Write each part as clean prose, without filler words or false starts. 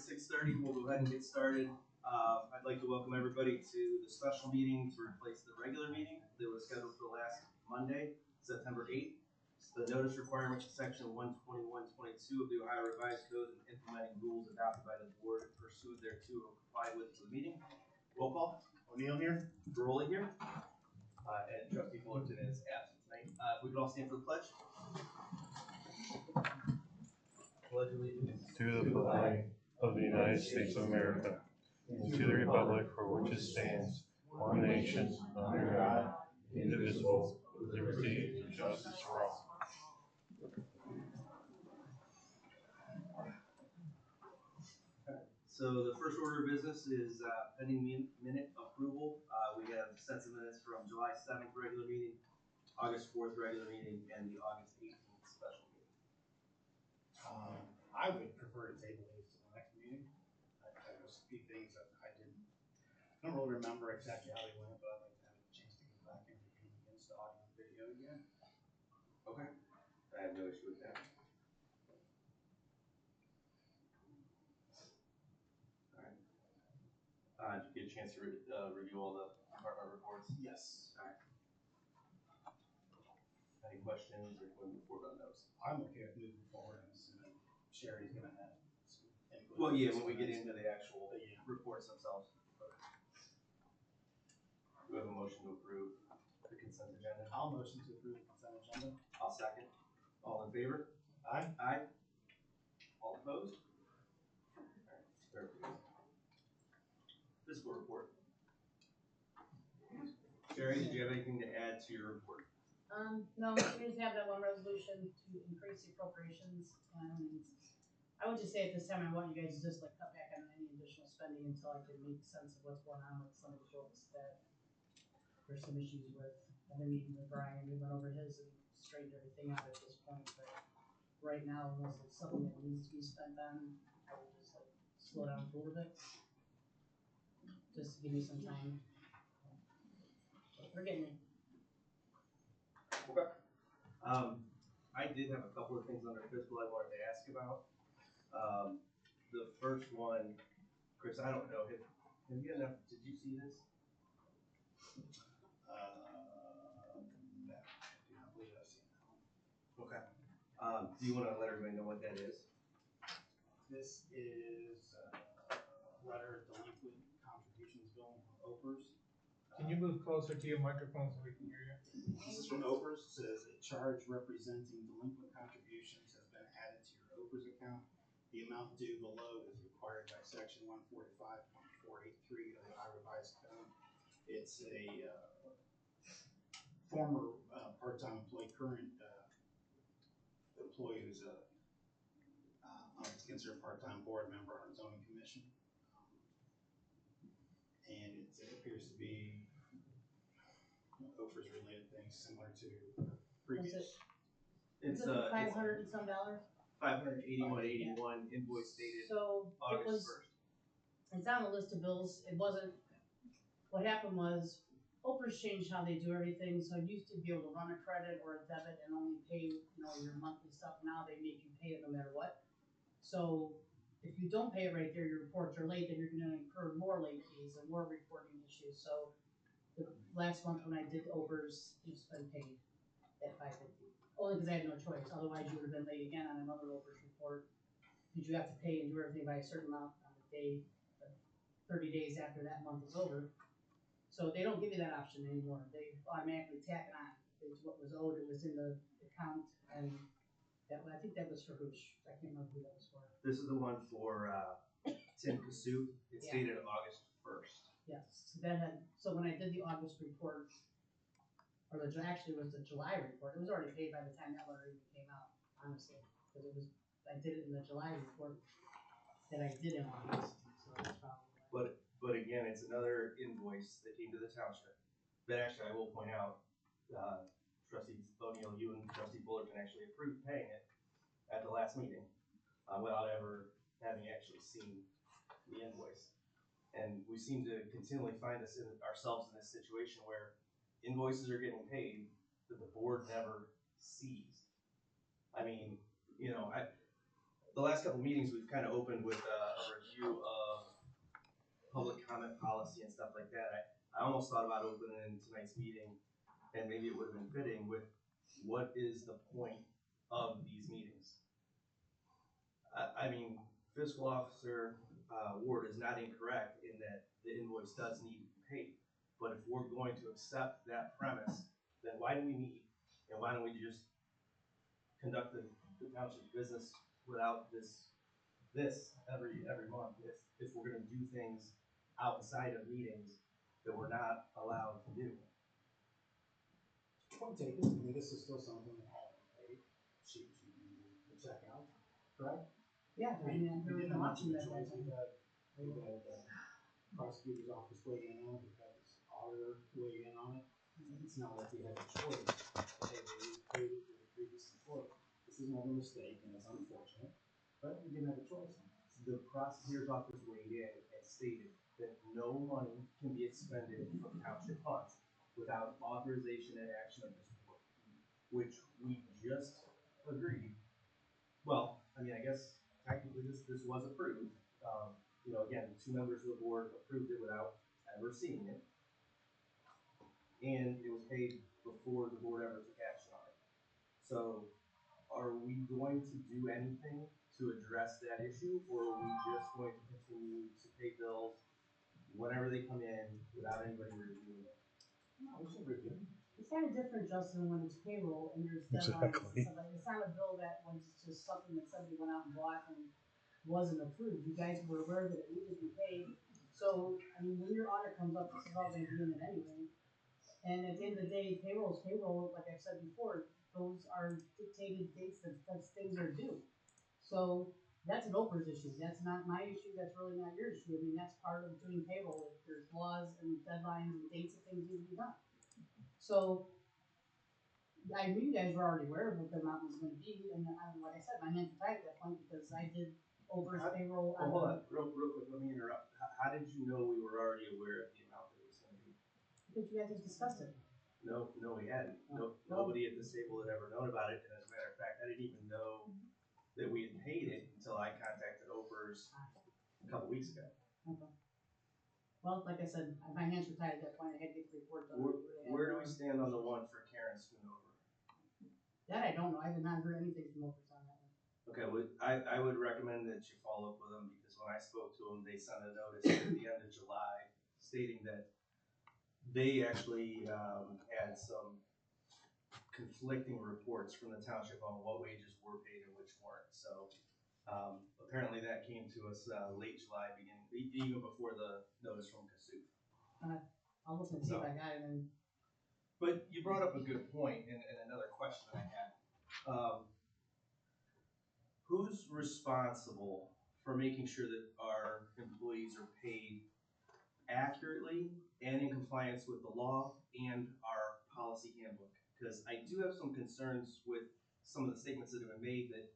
It's 6:30. We'll go ahead and get started. I'd like to welcome everybody to the special meeting to replace the regular meeting that was scheduled for last Monday, September 8th. The notice requirements of section 121.22 of the Ohio Revised Code and implementing rules adopted by the board pursuant thereto are complied with for the meeting. Roll call. O'Neill here. Baroli here. And Trustee Fullerton is absent tonight. If we could all stand for the pledge. Pledge allegiance to the flag of the United States of America, and to the republic for which it stands, one nation, under God, indivisible, with liberty and justice for all. So the first order of business is pending minute approval. We have sets of minutes from July 7th regular meeting, August 4th regular meeting, and the August 18th special meeting. I would prefer to table these to the next meeting. There was a few things that I don't really remember exactly how they went, but I'd like to have a chance to go back and review against the audio and video again. Okay. I have no issue with that. All right. Did you get a chance to review all the department reports? Yes. All right. Any questions or can we move forward on those? I'm okay with moving forward. I'm assuming Sherry's going to have some input. Well, yeah, when we get into the actual reports themselves. Do we have a motion to approve the consent agenda? I'll motion to approve the consent agenda. I'll second. All in favor? Aye. Aye. All opposed? All right, there we go. Fiscal report. Sherry, did you have anything to add to your report? No, we just have that one resolution to increase the appropriations, and I would just say at this time, I want you guys to just like cut back on any additional spending until I can make sense of what's going on with some of the books that there's some issues with. I've been meeting with Brian, we went over his and straightened everything out at this point, but right now, unless it's something that needs to be spent on, I would just like slow down a little bit. Just to give me some time. But we're getting it. Okay. I did have a couple of things under fiscal I wanted to ask about. The first one, Chris, I don't know, have you enough, did you see this? No, I do not believe I've seen that one. Okay. Do you want to let everybody know what that is? This is a letter delinquent contributions bill from OPERS. Can you move closer to your microphone so we can hear you? This is from OPERS. It says a charge representing delinquent contributions has been added to your OPERS account. The amount due below is required by section 145.483 of the Ohio Revised Code. It's a former part-time employee, current employee who's considered a part-time board member on a zoning commission. And it appears to be OPERS related things similar to previous. It's $500 and some dollars. $581.81 invoice dated So August 1st. it's on the list of bills. It wasn't, what happened was, OPERS changed how they do everything. So it used to be able to run a credit or a debit and only pay, your monthly stuff. Now they make you pay it no matter what. So if you don't pay it right there, your reports are late, then you're going to incur more late fees and more reporting issues. So the last month when I did OPERS, it's been paid at $550. Only because I had no choice. Otherwise, you would have been late again on another OPERS report. Because you have to pay and do everything by a certain amount on the day, 30 days after that month is over. So they don't give you that option anymore. They automatically tack it on. It's what was owed. It was in the account, and I think that was for Hoosh. I can't remember who that was for. This is the one for Tim Kassouf. It's dated August 1st. Yes. So when I did the August report, or actually it was the July report, it was already paid by the time that letter even came out, honestly. Because I did it in the July report that I did in August. So that's probably But again, it's another invoice that came to the township. That actually, I will point out, Trustee O'Neill, you and Trustee Fullerton actually approved paying it at the last meeting without ever having actually seen the invoice. And we seem to continually find ourselves in this situation where invoices are getting paid that the board never sees. I mean, the last couple of meetings we've kind of opened with a review almost thought about opening tonight's meeting, and maybe it would have been fitting with, what is the point of these meetings? I mean, fiscal officer, Ward is not incorrect in that the invoice does need to be paid. But if we're going to accept that premise, then why do we meet? And why don't we just conduct the township business without this every month? If we're gonna do things outside of meetings that we're not allowed to do. Point taken, I mean, this is still something that hasn't been paid. She can check out, correct? Yeah, I mean, there was didn't an have option much that of a choice. was. We had the prosecutor's office weigh in on it, because auditor weighed in on it. It's not like we had a choice. Hey, they paid it to the previous employee. This is another mistake, and it's unfortunate, but we didn't have a choice. The prosecutor's office weighed in and stated that no money can be expended from township funds without authorization and action of this board, which we just agreed. Well, I mean, I guess technically this was approved. You know, again, 2 members of the board approved it without ever seeing it. And it was paid before the board ever took action on it. So are we going to do anything to address that issue, or are we just going to continue to pay bills whenever they come in without anybody reviewing it? No, we should review. It's kind of different, Justin, when it's payroll and there's deadlines and Exactly. stuff like, it's not a bill that was just something that somebody went out and bought and wasn't approved. You guys were aware that it needed to be paid. So, I mean, when your audit comes up, this is all gonna be in it anyway. And at the end of the day, payroll is payroll, like I've said before, those are dictated dates that things are due. So, that's an Oprah's issue, that's not my issue, that's really not your issue. I mean, that's part of doing payroll, there's laws and deadlines and dates that things need to be done. So, I knew you guys were already aware of what the amount was gonna be, and like I said, my hands were tied at that point because I did Oprah's payroll. Well, hold on, real quick, let me interrupt. How did you know we were already aware of the amount that it was gonna be? Because you guys just discussed it. No, we hadn't. Oh. Nobody at this table had ever known about it, and as a matter of fact, I didn't even know that we had paid it until I contacted Oprah's a couple weeks ago. Okay. Well, like I said, my hands were tied at that point, I had to get the report done. Where do we stand on the one for Karen Schoonover? That I don't know, I have not heard anything from Oprah's on that one. Okay, well, I would recommend that you follow up with them, because when I spoke to them, they sent a notice at the end of July stating that they actually had some conflicting reports from the township on what wages were paid and which weren't. So apparently that came to us late July, even before the notice from Cassuth. I'll look and see if I got it, and But you brought up a good point, and another question I had. Who's responsible for making sure that our employees are paid accurately and in compliance with the law and our policy handbook? Because I do have some concerns with some of the statements that have been made that,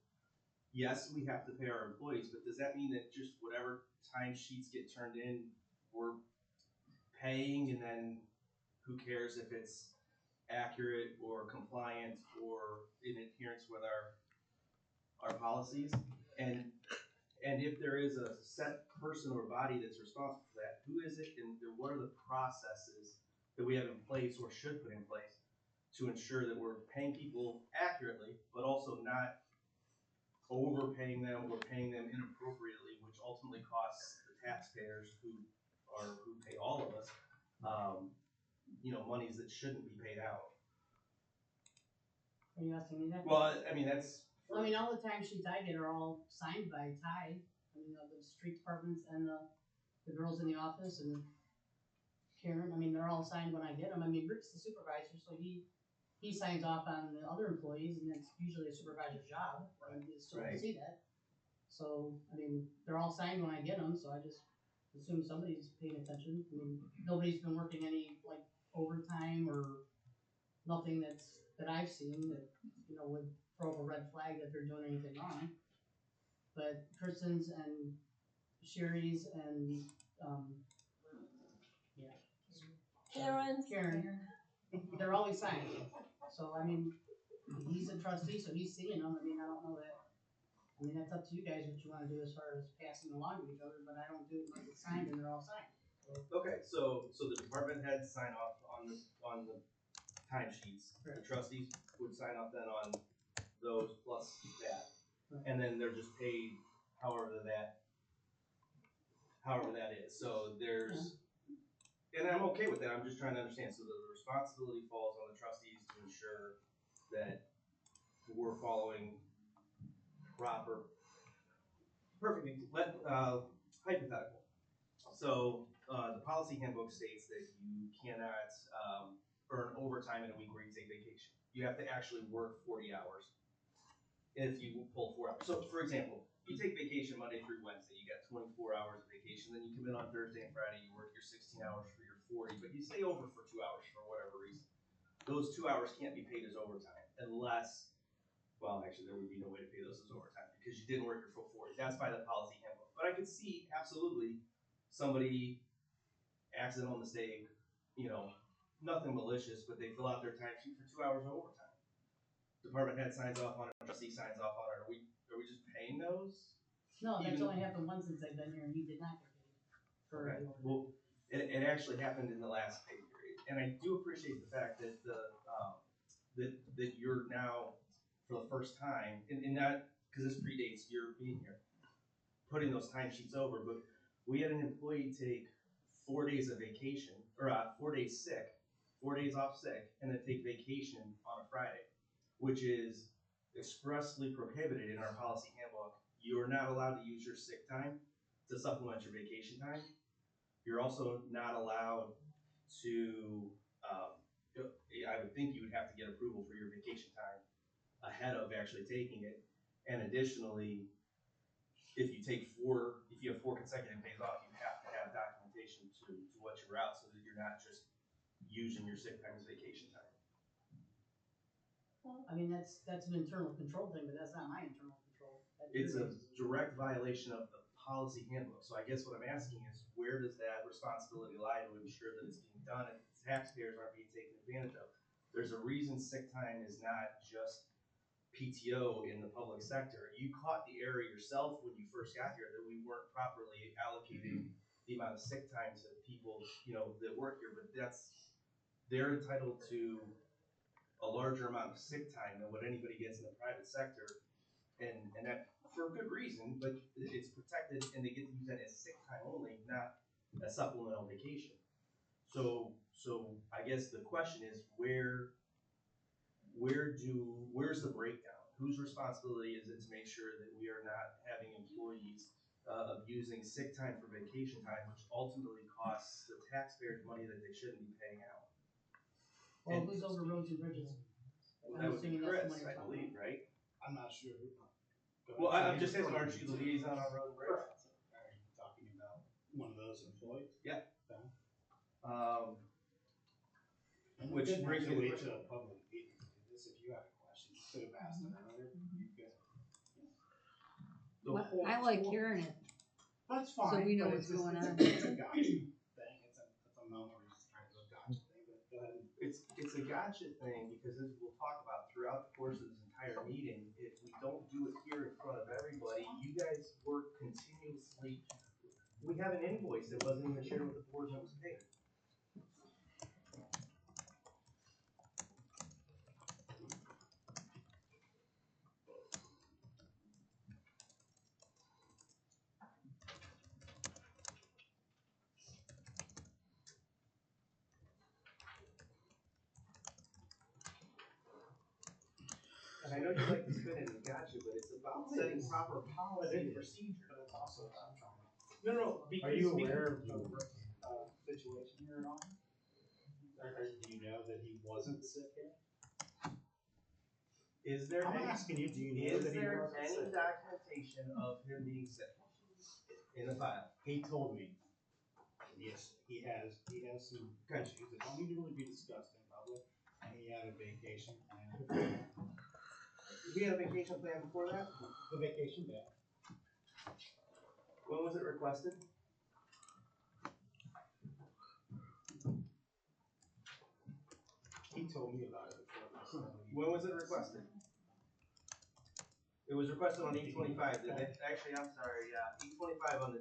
yes, we have to pay our employees, but does that mean that just whatever timesheets get turned in, we're paying, and then who cares if it's accurate or compliant or in adherence with our policies? And if there is a set person or body that's responsible for that, who is it, and what are the processes that we have in place or should put in place to ensure that we're paying people accurately, but also not overpaying them or paying them inappropriately, which ultimately costs the taxpayers who pay all of us, monies that shouldn't be paid out. are you asking me that? Well, I mean, that's. I mean, all the timesheets I get are all signed by Ty, I mean, the street departments and the girls in the office and Karen, I mean, they're all signed when I get them. I mean, Rick's the supervisor, so he signs off on the other employees, and it's usually a supervisor's job, and you still Right. see that. So, I mean, they're all signed when I get them, so I just assume somebody's paying attention. I mean, nobody's been working any, like, overtime or nothing that I've seen that, would throw up a red flag that they're doing anything wrong. But Kristen's and Sherry's and, Karen, they're always signed. So, I mean, he's a trustee, so he's seeing them. I mean, I don't know that, I mean, that's up to you guys what you wanna do as far as passing along to each other, but I don't do it unless it's signed and they're all signed. Okay, so the department heads sign off on the timesheets. The trustees would sign off then on those plus that. And then they're just paid however that is. So there's, and I'm okay with that, I'm just trying to understand. So the responsibility falls on the trustees to ensure that we're following proper, perfect, hypothetical. So, the policy handbook states that you cannot, earn overtime in a week where you take vacation. You have to actually work 40 hours if you pull 4 hours. So, for example, you take vacation Monday through Wednesday, you got 24 hours of vacation, then you come in on Thursday and Friday, you work your 16 hours for your 40, but you stay over for 2 hours for whatever reason. Those 2 hours can't be paid as overtime unless, well, actually, there would be no way to pay those as overtime because you didn't work your full 40. That's by the policy handbook. But I could see absolutely somebody, accidental mistake, nothing malicious, but they fill out their timesheet for 2 hours of overtime. Department head signs off on it, trustee signs off on it. Are we just paying those? No, that's Even- only happened once since I've been here, and he did not get paid for Okay. the overtime. Well, it actually happened in the last pay period, and I do appreciate the fact that that you're now, for the first time, and not because this predates your being here, putting those timesheets over. But we had an employee take 4 days of vacation, or 4 days sick, 4 days off sick, and then take vacation on a Friday, which is expressly prohibited in our policy handbook. You are not allowed to use your sick time to supplement your vacation time. You're also not allowed to, I would think you would have to get approval for your vacation time ahead of actually taking it. And additionally, if you have 4 consecutive days off, you have to have documentation to what you're out so that you're not just using your sick time as vacation time. Well, I mean, that's an internal control thing, but that's not my internal control. That's It's a yours. direct violation of the policy handbook. So I guess what I'm asking is, where does that responsibility lie to ensure that it's being done and taxpayers aren't being taken advantage of? There's a reason sick time is not just PTO in the public sector. You caught the error yourself when you first got here that we weren't properly allocating the amount of sick time to people, that work here, but they're entitled to a larger amount of sick time than what anybody gets in the private sector. And that for a good reason, but it's protected and they get to use that as sick time only, not a supplemental vacation. So I guess the question is where's the breakdown? Whose responsibility is it to make sure that we are not having employees abusing sick time for vacation time, which ultimately costs the taxpayers money that they shouldn't be paying out? Well, who's over roads and bridges? Well, I'm that would be assuming that's the Chris, one you're I talking believe, right? I'm not sure. Go Well, ahead. I'm just asking, aren't you the liaison on road and bridge? Are you talking about one of those employees? And Which we didn't brings have me to to wait to a public meeting to do this. If you had a question, you could have asked it earlier. You could. The whole- I like hearing it. That's fine. we know but what's it's just- going it's a- on. It's a gotcha thing. It's a moment where you're just trying to do a gotcha thing, but go ahead. It's a gotcha thing because as we'll talk about throughout the course of this entire meeting, if we don't do it here in front of everybody, you guys work continuously. We have an invoice that wasn't even shared with the board that was paid. And I know you like to spin it as gotcha, but it's about setting proper policy and procedure. But it's also what I'm trying to. No, because. Are you aware of the situation here at all? Do you know that he wasn't sick here? Is there I'm any, asking you, do you know is that he there wasn't any sick? documentation of him being sick in the file? He told me, yes, he has some Okay. issues that don't need to really be discussed in public, and he had a vacation plan. We had a vacation plan before that? The vacation day. When was it requested? He told me about it before. When was it requested? It was requested on 8/25. Actually, I'm sorry, 8/25 on the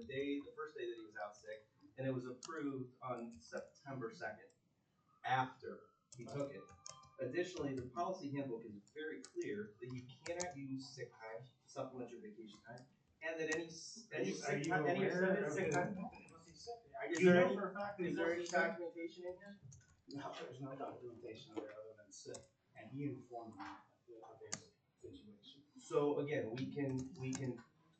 first day that he was out sick. and it was approved on September 2nd, after he took it. Additionally, the policy handbook is very clear that you cannot use sick time to supplement your vacation time, and that any sick time, any extended sick time. Is You there know any, for a fact that is he there any wasn't sick? documentation in here? No, there's no documentation of it other than sick, and he informed me of his situation. So again, we can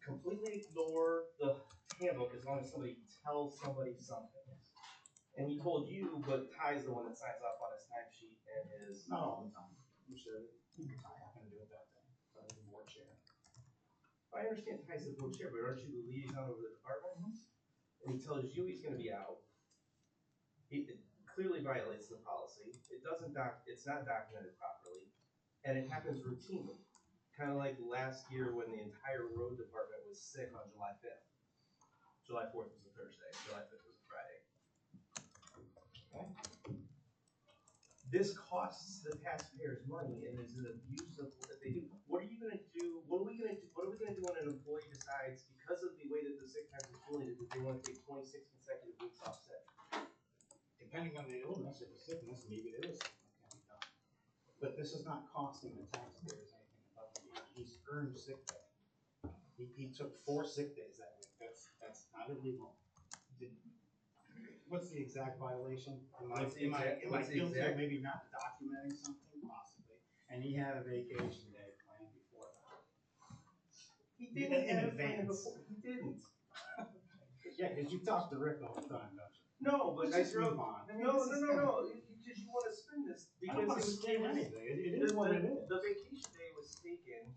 completely ignore the handbook as long as somebody tells somebody something. And he told you, but Ty's the one that signs off on his timesheet and his. Not all the time, I'm sure I happen to do it that day, but I'm the board chair. I understand Ty's the board chair, but aren't you the liaison over the department? And he tells you he's gonna be out. It clearly violates the policy. It's not documented properly, and it happens routinely. Kind of like last year when the entire road department was sick on July 5th. July 4th was a Thursday, July 5th was a Friday. Okay. This costs the taxpayers money and is an abuse of what they do. What are you gonna do? What are we gonna do when an employee decides, because of the way that the sick time is formulated, that they wanna take 26 consecutive weeks off sick? Depending on the illness or the sickness, maybe there is something that can be done. But this is not costing the taxpayers anything above and beyond. He's earned sick day. He took 4 sick days that week. That's not illegal. What's the exact violation? Am I guilty of maybe not documenting something? Possibly. And he had a vacation day planned before that. He didn't In have it planned advance. before. He didn't. Yeah, because you talk to Rick the whole time, don't you? No, but Let's just I move drove. on. I mean, No, this is because you wanna spin this, I because don't want to it was spin anything. It is what it is. The vacation day was taken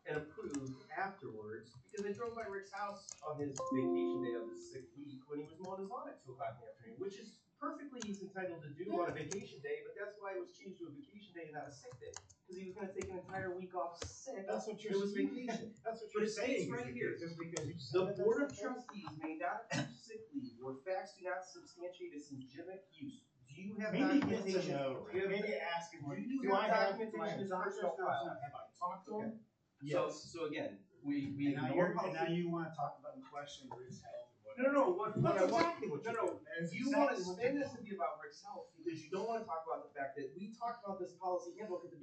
and approved afterwards, because I drove by Rick's house on his vacation day of his sick week when he was mowing his lawn at 2 o'clock in the afternoon, which is perfectly he's entitled to do on a vacation day, but that's why it was changed to a vacation day and not a sick day, because he was gonna take an entire week off sick. That's what you're It was saying. vacation. That's what But you're it saying states right here, just because you The said it, Board of that's the case. Trustees may not approve sick leave where facts do not substantiate its legitimate use. Do you have Maybe get to documentation? know, Do you have- maybe ask him, Do you do I have have my documentation as doctor's personal notes? file? Have I talked to him? So, Yes. so again, we And now ignore and now policy. you wanna talk about and question Rick's health or No, whatever. what I That's want, exactly what no, you no, do. That is you wanna exactly what spin you this do. to be about Rick's health, because you don't wanna talk about the fact that we talked about this policy handbook at the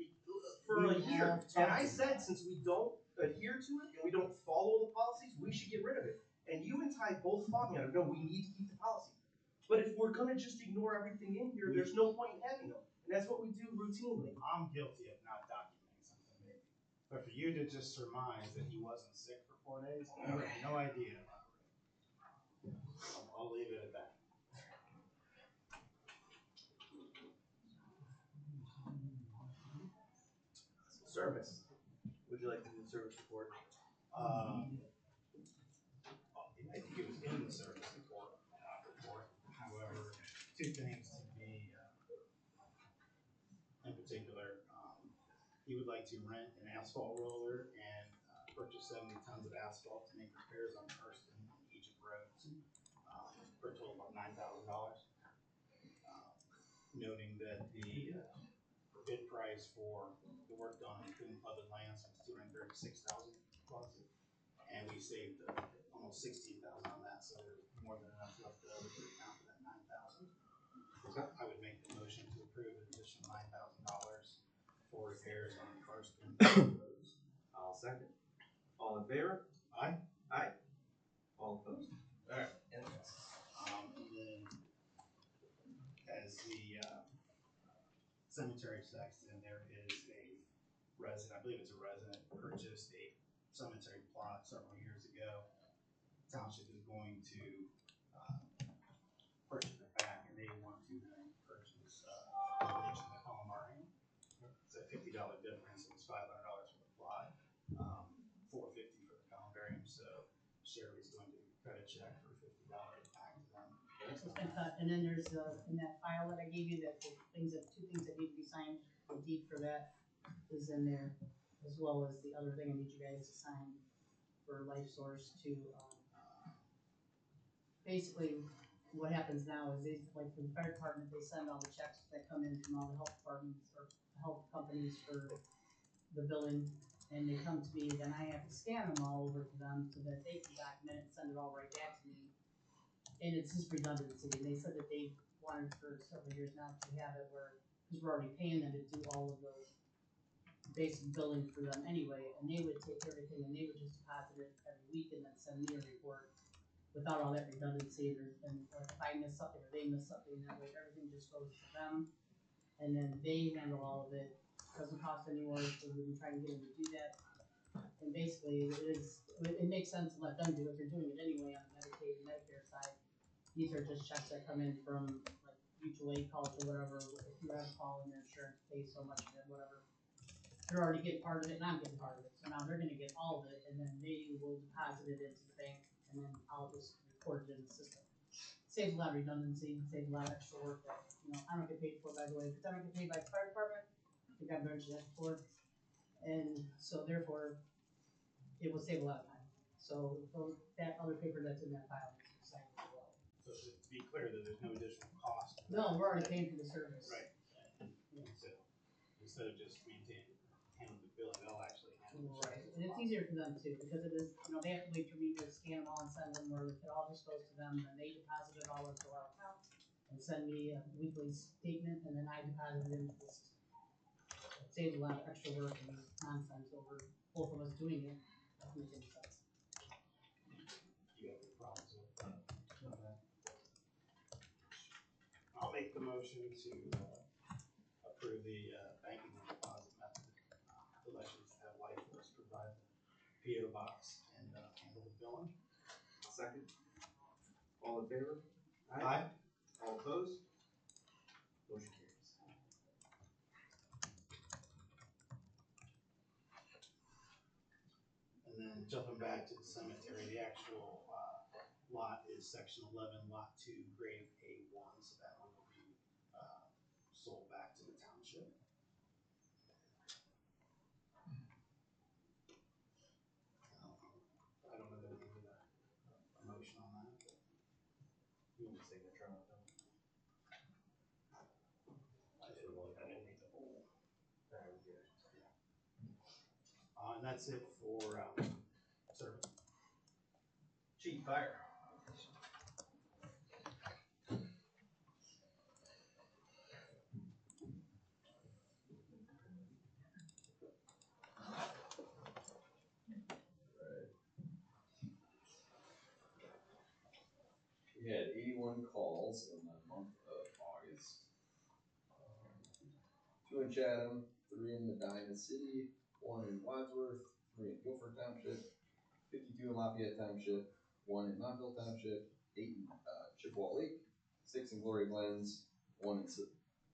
for a We year. have And I talked said, about it. since we don't adhere to it and we don't follow the policies, we should get rid of it. And you and Ty both fought me on it. No, we need to keep the policy. But if we're gonna just ignore everything in here, there's no point in having them. And that's what we do routinely. I'm guilty of not documenting something maybe. But for you to just surmise that he wasn't sick for 4 days, I have no idea about it. I'll leave it at that. Service. Would you like to do the service report? I think it was in the service report. However, 2 things to be, in particular, he would like to rent an asphalt roller and purchase 70 tons of asphalt to make repairs on First and Egypt roads, for a total of $9,000. Noting that the bid price for the work done on Coon Flooded Lands was $236,000 plus, and we saved almost $16,000 on that, so there's more than enough left over to account for that $9,000. I would make the motion to approve an additional $9,000 for repairs on First and Egypt roads. I'll second. All in favor? Aye. Aye. All opposed? Alright, and And then, as the cemetery sexton, there is a resident, I believe it's a resident, purchased a cemetery plot several years ago. Township is going to purchase it back, and they want to then purchase donation to Palomarian. It's a $50 difference. It was $500 for the plot, $450 for the columbarium. So Sherry's going to cut a check for $50 back to them. It's been cut, and then there's, in that file that I gave you, that the things that, 2 things that need to be signed, the deed for that is in there, as well as the other thing I need you guys to sign for Life Source to, basically, what happens now is they, like for the fire department, they send all the checks that come in from all the health departments or health companies for the billing, and they come to me, then I have to scan them all over to them so that they can document it and send it all right back to me. and it's just redundancy, and they said that they wanted for several years now to have it where, cause we're already paying them to do all of the basic billing for them anyway, and they would take everything and they would just deposit it every week and then send me a report without all that redundancy, and like if I miss something or they miss something, that way everything just goes to them. And then they handle all of it, doesn't cost any more, so we've been trying to get them to do that. And basically, it makes sense to let them do it, they're doing it anyway on the Medicaid and Medicare side. These are just checks that come in from like mutual aid calls or whatever, if you have a call and your insurance pays so much of it, whatever. They're already getting part of it and I'm getting part of it, so now they're gonna get all of it and then they will deposit it into the bank and then I'll just record it in the system. Saves a lot of redundancy, saves a lot of extra work that, I don't get paid for, by the way, because I don't get paid by the fire department, I think I've mentioned that before. And so therefore, it will save a lot of time. So that other paper that's in that file is signed as well. So to be clear, that there's no additional cost. No, we're already paying for the service. Right. So instead of just handling the billing, they'll actually handle the Right, service. and it's easier for them too, because it is, they have to wait for me to scan them all and send them, where it all just goes to them, and they deposit it all into our account and send me a weekly statement, and then I deposit it into this. It saves a lot of extra work and nonsense over both of us doing it, doesn't make any sense. You have any problems with that? I'll make the motion to approve the banking and deposit method. Elections to have LifeForce provide the PO box and handle the billing. Second. All in favor? Aye. All opposed? Motion carries. And then jumping back to the cemetery, the actual lot is section 11, lot 2, grade A1, so that one will be sold back to the township. I don't know that we need a motion on that. But You need a signature on it though. I didn't need the whole. And that's it for service. Chief Fire. We had 81 calls in the month of August. 2 in Chatham, 3 in Medina City, 1 in Wadsworth, 3 in Guilford Township, 52 in Lafayette Township, 1 in Montville Township, 8 in Chippewa Lake, 6 in Glory Glens, 1 in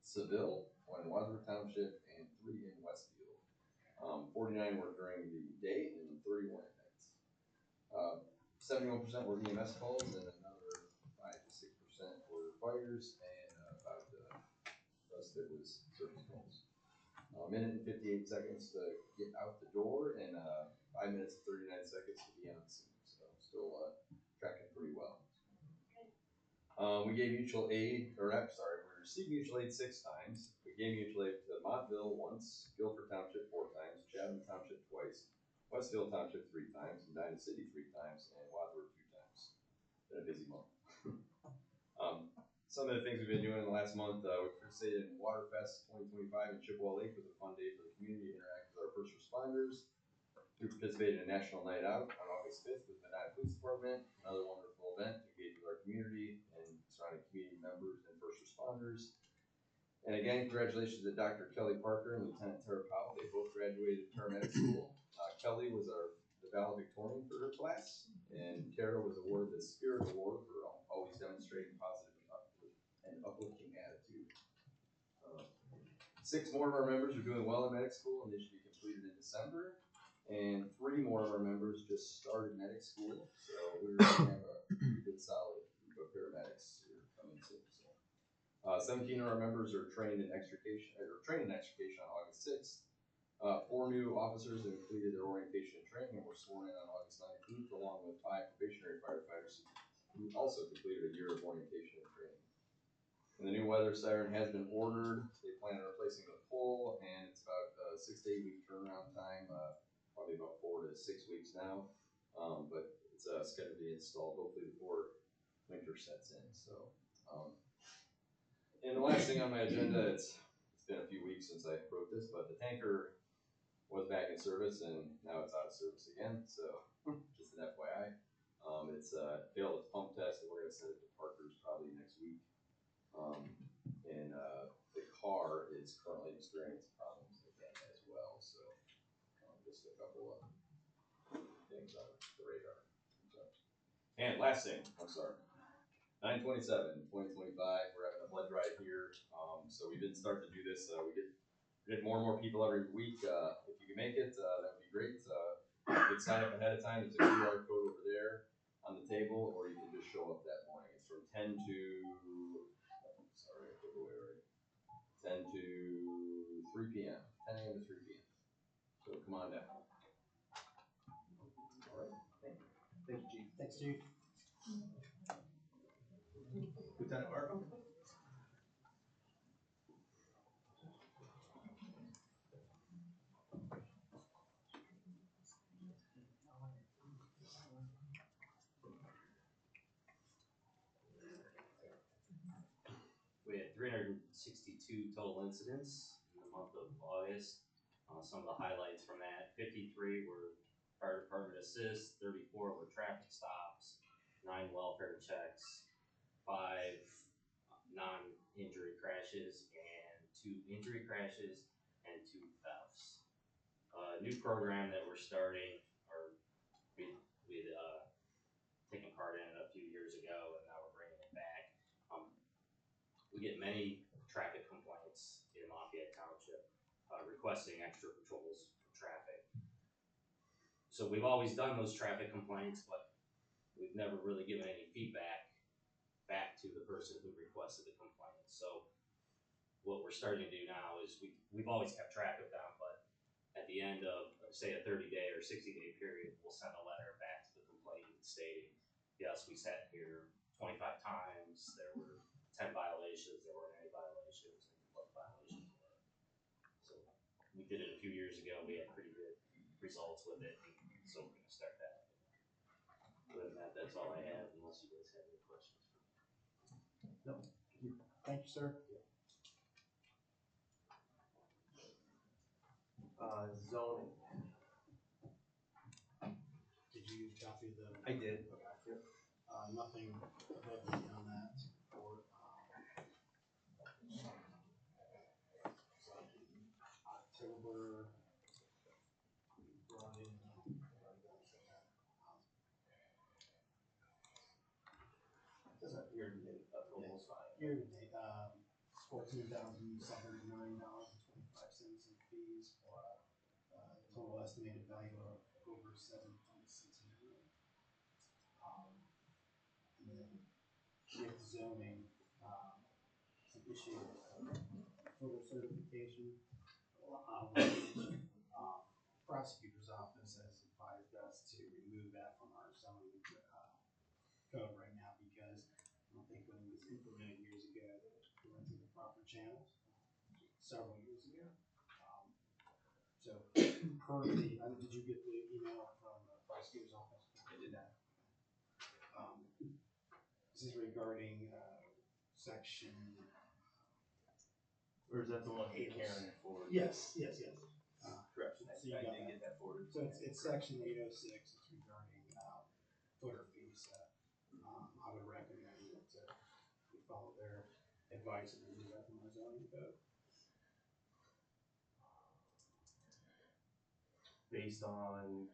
Seville, 1 in Wadsworth Township, and 3 in Westfield. 49 were during the day and 31 at night. 71% were EMS calls and another 5 to 6% were fires, and about the rest of it was service calls. A minute and 58 seconds to get out the door, and 5 minutes and 39 seconds to be on the scene. So still tracking pretty well. We gave mutual aid, we received mutual aid 6 times. We gave mutual aid to Montville once, Guilford Township 4 times, Chatham Township twice, Westfield Township 3 times, Medina City 3 times, and Wadsworth 2 times. Been a busy month. Some of the things we've been doing in the last month, we participated in Waterfest 2025 in Chippewa Lake. It was a fun day for the community to interact with our first responders. We participated in National Night Out on August 5th with the Medina Police Department, another wonderful event to engage with our community and surrounding community members and first responders. And again, congratulations to Dr. Kelly Parker and Lieutenant Tara Powell. They both graduated paramedic school. Kelly was the valedictorian for her class, and Tara was awarded the Spirit Award for always demonstrating positive and uplifting attitude. 6 more of our members are doing well in medic school, and they should be completed in December. And 3 more of our members just started medic school, so we're going to have a pretty good solid group of paramedics here coming soon. So, 17 of our members are trained in extrication on August 6th. 4 new officers have completed their orientation and training and were sworn in on August 19th, along with 5 probationary firefighters who also completed a year of orientation and training. And the new weather siren has been ordered. They plan on replacing the pole, and it's about a 6 to 8 week turnaround time, probably about 4 to 6 weeks now. But it's scheduled to be installed hopefully before winter winter sets in, so. And the last thing on my agenda, it's been a few weeks since I wrote this, but the tanker was back in service and now it's out of service again, so just an FYI. It's failed its pump test and we're gonna send it to Parker's probably next week. And the car is currently experiencing problems with that as well, so just a couple of things on the radar. So. And last thing, I'm sorry. 9/27/2025, we're having a blood drive here. So we've been starting to do this. We get more and more people every week. If you can make it, that would be great. You can sign up ahead of time. There's a QR code over there on the table, or you can just show up that morning. It's from 10 to, sorry, I took away already. 10 to 3 p.m. 10 a.m. to 3 p.m. So come on down. All right. Thank you, Chief. Thanks, Chief. Lieutenant Markham? We had 362 total incidents in the month of August. Some of the highlights from that, 53 were fire department assists, 34 were traffic stops, 9 welfare checks, 5 non-injury crashes, and 2 injury crashes, and 2 thefts. A new program that we're starting, or we'd taken part in a few years ago, and now we're bringing it back. We get many traffic complaints in Lafayette Township requesting extra patrols for traffic. So we've always done those traffic complaints, but we've never really given any feedback back to the person who requested the complaint. So what we're starting to do now is we've always kept track of them, but at the end of, say, a 30-day or 60-day period, we'll send a letter back to the complainant stating, yes, we sat here 25 times, there were 10 violations, there weren't any violations, and what the violations were. So we did it a few years ago, we had pretty good results with it, so we're gonna start that. Other than that, that's all I have, unless you guys have any questions. No. Thank you, sir. Zoning. Did you copy the? I did. Okay. Nothing heavy on that for, October, we brought in, That's not year to date, that's almost fine. year to date, $14,799.25 in fees for a total estimated value of over $7.6 million. And then with zoning, some issue photo certification. Prosecutor's office has advised us to remove that from our zoning code right now because I don't think when it was implemented years ago, that it went through the proper channels several years ago. So per the, did you get the email from the prosecutor's office? I did not. This is regarding section. Or is that the one that Karen forwarded? Yes. Correct. So you I got did that. get that forwarded. So it's section 806, it's regarding footer fees. I would recommend that we follow their advice and remove that from our zoning code. Based on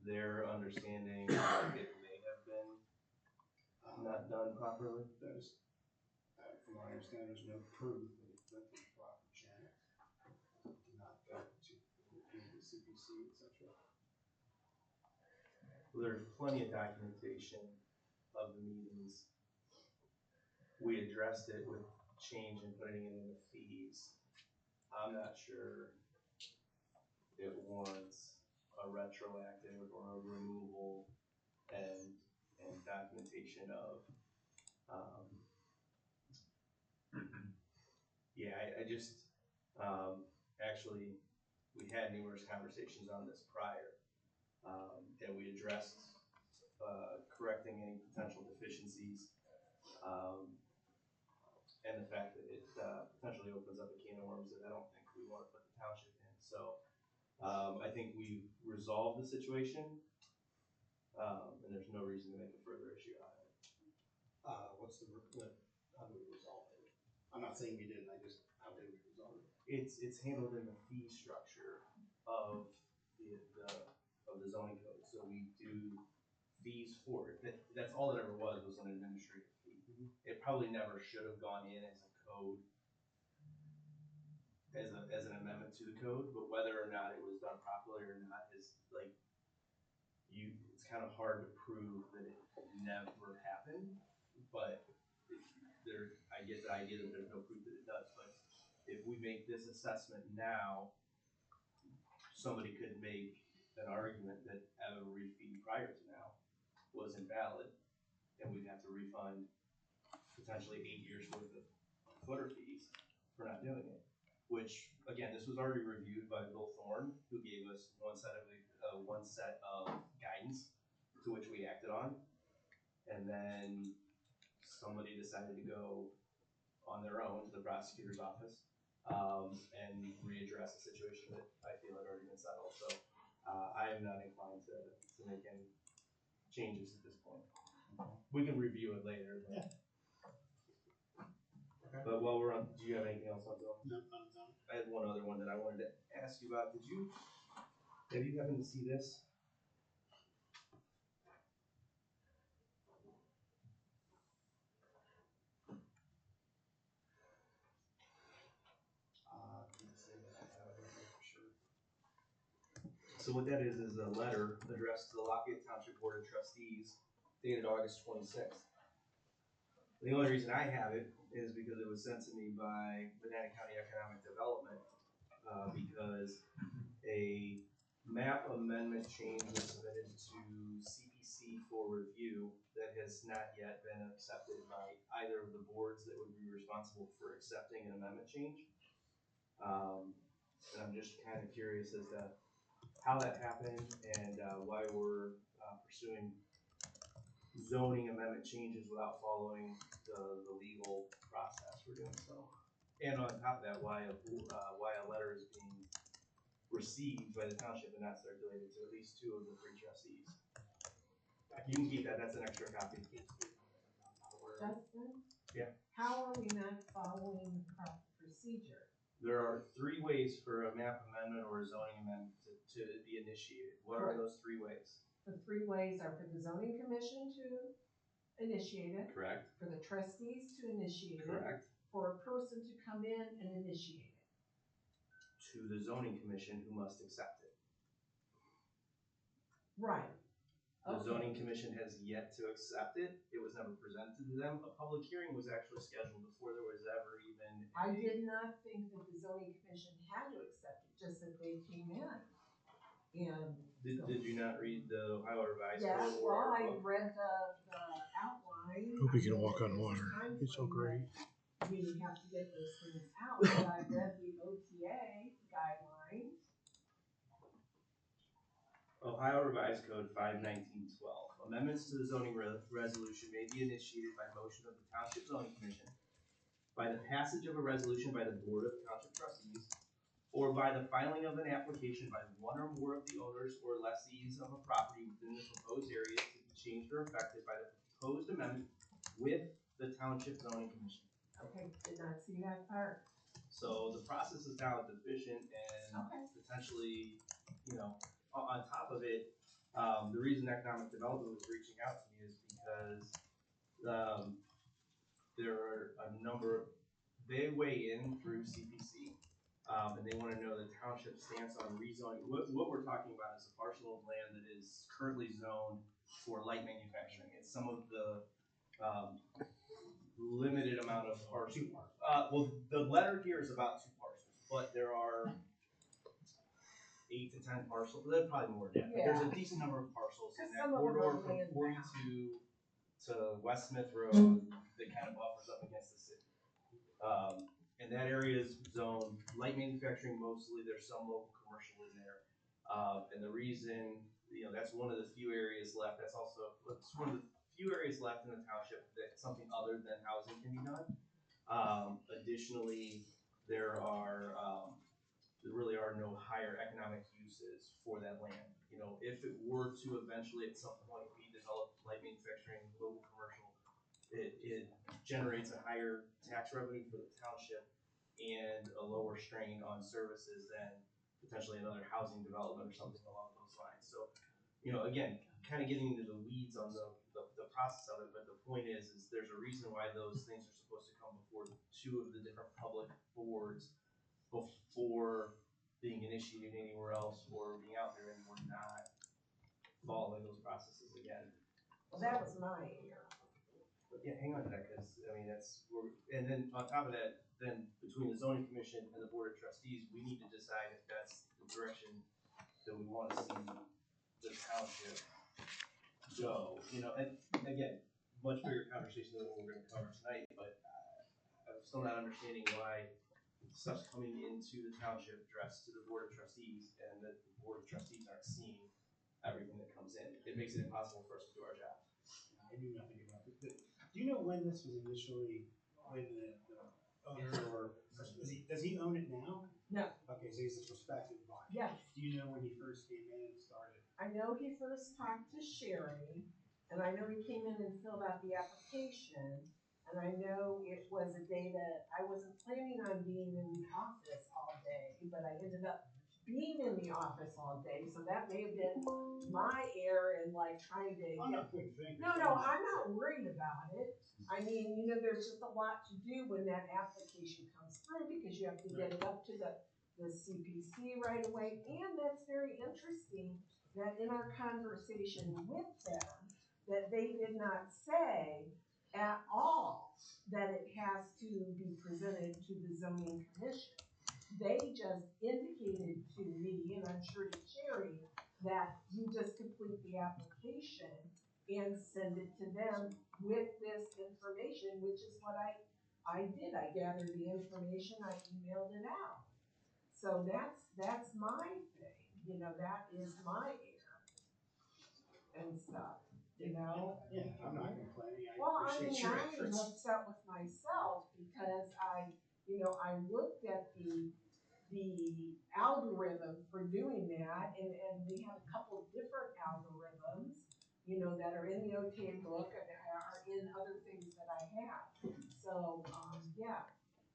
their understanding that it may have been not done properly. That is, from what I understand, there's no proof that it went through the proper channels. Did not go to the CPC, et cetera. Well, there's plenty of documentation of the meetings. We addressed it with change and putting it in the fees. I'm not sure it warrants a retroactive or a removal and documentation of, yeah, I just, actually, we had numerous conversations on this prior, and we addressed, correcting any potential deficiencies And the fact that it potentially opens up a can of worms that I don't think we want to put the township in. So I think we've resolved the situation, and there's no reason to make a further issue out of it. How do we resolve it? I'm not saying we didn't, how did we resolve it? It's handled in the fee structure of the zoning code. So we do fees for it. That's all it ever was an administrative fee. It probably never should have gone in as a code, as an amendment to the code, but whether or not it was done properly or not is like, it's kind of hard to prove that it never happened, but I get the idea that there's no proof that it does, but if we make this assessment now, somebody could make an argument that every fee prior to now was invalid, and we'd have to refund potentially 8 years worth of footer fees for not doing it. Which, again, this was already reviewed by Bill Thorne, who gave us one set of guidance to which we acted on, and then somebody decided to go on their own to the prosecutor's office and readdress a situation that I feel had already been settled. So I am not inclined to make any changes at this point. We can review it later. But, but while we're on, do you have anything else on Bill? No, not done. I had one other one that I wanted to ask you about. Have you happened to see this? Can't say that I have it for sure. So what that is a letter addressed to the Lafayette Township Board of Trustees dated August 26th. The only reason I have it is because it was sent to me by Banana County Economic Development because a map amendment change was submitted to CPC for review that has not yet been accepted by either of the boards that would be responsible for accepting an amendment change. And I'm just kind of curious as to how that happened and why we're pursuing zoning amendment changes without following the legal process for doing so. And on top of that, why a letter is being received by the township and not circulated to at least 2 of the 3 trustees. You can keep that, that's an extra copy. Justin? Yeah. How are we not following proper procedure? There are 3 ways for a map amendment or a zoning amendment to be initiated. What are those 3 ways? The 3 ways are for the zoning commission to initiate it, Correct. for the trustees to initiate it, Correct. for a person to come in and initiate it. To the zoning commission who must accept it. Right. The Okay. zoning commission has yet to accept it. It was never presented to them. A public hearing was actually scheduled before there was ever even I did not think that the zoning commission had to accept it, just that they came in. And Did you not read the Ohio Revised yeah, Code or well, our I book? read the outline. Hope he can I know walk that on there's a water. time He's so frame great. that we have to get those things out, but I read the OTA guidelines. Ohio Revised Code 51912. Amendments to the zoning resolution may be initiated by motion of the Township Zoning Commission, by the passage of a resolution by the Board of Township Trustees, or by the filing of an application by 1 or more of the owners or lessees of a property within the proposed area to be changed or affected by the proposed amendment with the Township Zoning Commission. Okay, did not see that part. So the process is now deficient and Okay. potentially, on top of it, the reason Economic Development was reaching out to me is because there are a number, they weigh in through CPC, and they want to know the township stance on rezoning. What we're talking about is a parcel of land that is currently zoned for light manufacturing. It's some of the limited amount of parcels. Well, the letter here is about 2 parcels, but there are 8 to 10 parcels. There's probably more than that. But there's a decent number of parcels in that Some of them corridor are from land 42 to West Smith Road that kind of buffers up against the city. And that area is zoned light manufacturing mostly. There's some local commercial in there. And the reason, that's one of the few areas left. That's also one of the few areas left in the township that something other than housing can be done. Additionally, there really are no higher economic uses for that land. You know, if it were to eventually at some point be developed light manufacturing, local commercial, it generates a higher tax revenue for the township and a lower strain on services than potentially another housing development or something along those lines. So, you know, again, kind of getting into the weeds on the process of it, but the point is there's a reason why those things are supposed to come before two of the different public boards before being initiated anywhere else or being out there, and we're not following those processes again. Well, that was my error. But yeah, hang on to that, because I mean and then on top of that, then between the zoning commission and the board of trustees, we need to decide if that's the direction that we want to see the township go. You know, and again, much bigger conversation than what we're going to cover tonight, but I'm still not understanding why stuff's coming into the township addressed to the board of trustees, and that the board of trustees aren't seeing everything that comes in. It makes it impossible for us to do our job. I knew nothing about it. But do you know when this was initially, when the owner does he own it now? No. Okay, so he's a prospective buyer. Yes. Do you know when he first came in and started? I know he first talked to Sherry, and I know he came in and filled out the application, and I know it was a day that I wasn't planning on being in the office all day, but I ended up being in the office all day, so that may have been my error in like trying to I'm not quick thinking. No, I'm not worried about it. I mean, you know, there's just a lot to do when that application comes through, because you have to get it up to the CPC right away, and that's very interesting that in our conversation with them, that they did not say at all that it has to be presented to the zoning commission. They just indicated to me, and I'm sure to Sherry, that you just complete the application and send it to them with this information, which is what I did. I gathered the information, I emailed it out. So that's my thing, you know, that is my error and stuff, you know? Yeah, I'm not complaining. Well, I appreciate mean, your I'm efforts. upset with myself because I looked at the algorithm for doing that, and we have a couple of different algorithms, you know, that are in the OTA book and are in other things that I have. So, yeah.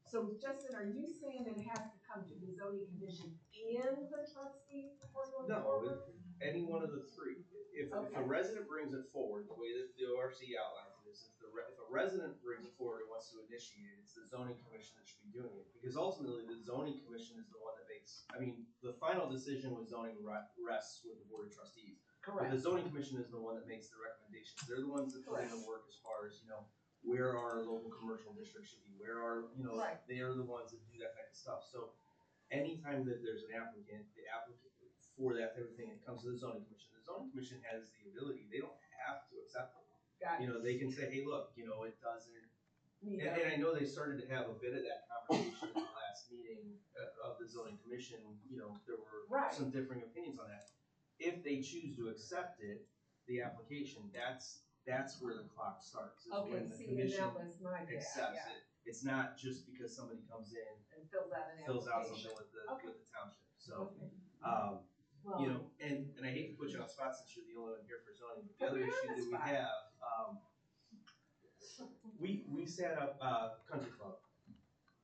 So Justin, are you saying that it has to come to the zoning commission and the trustees before going forward? Any one of the three. If a resident brings it forward, the way that the ORC outlines it is, if a resident brings it forward and wants to initiate it, it's the zoning commission that should be doing it. Because ultimately, the zoning commission is the one that makes, I mean, the final decision with zoning rests with the board of trustees. But Correct. the zoning commission is the one that makes the recommendations. They're the ones that put in the work as far as, you know, where our local commercial districts should be, where our, you know, Right. they are the ones that do that type of stuff. So anytime that there's an applicant, the applicant for that type of thing, it comes to the zoning commission. The zoning commission has the ability, they don't have to accept it. Got it. You know, they can say, hey, look, you know, it doesn't, Me and I know they started to have a bit of that conversation in the last meeting of the zoning commission. You know, there were Right. some differing opinions on that. If they choose to accept it, the application, that's where the clock starts, is Okay, when the see, and commission that was my bad, accepts yeah, it. It's not just because somebody comes in, and fills out an fills out application. something with the Okay. township. So, Okay. you know, and I hate to put you on the spot since you're the only one here for zoning, but the Put other me on issue the that we spot. have, we set up Country Club,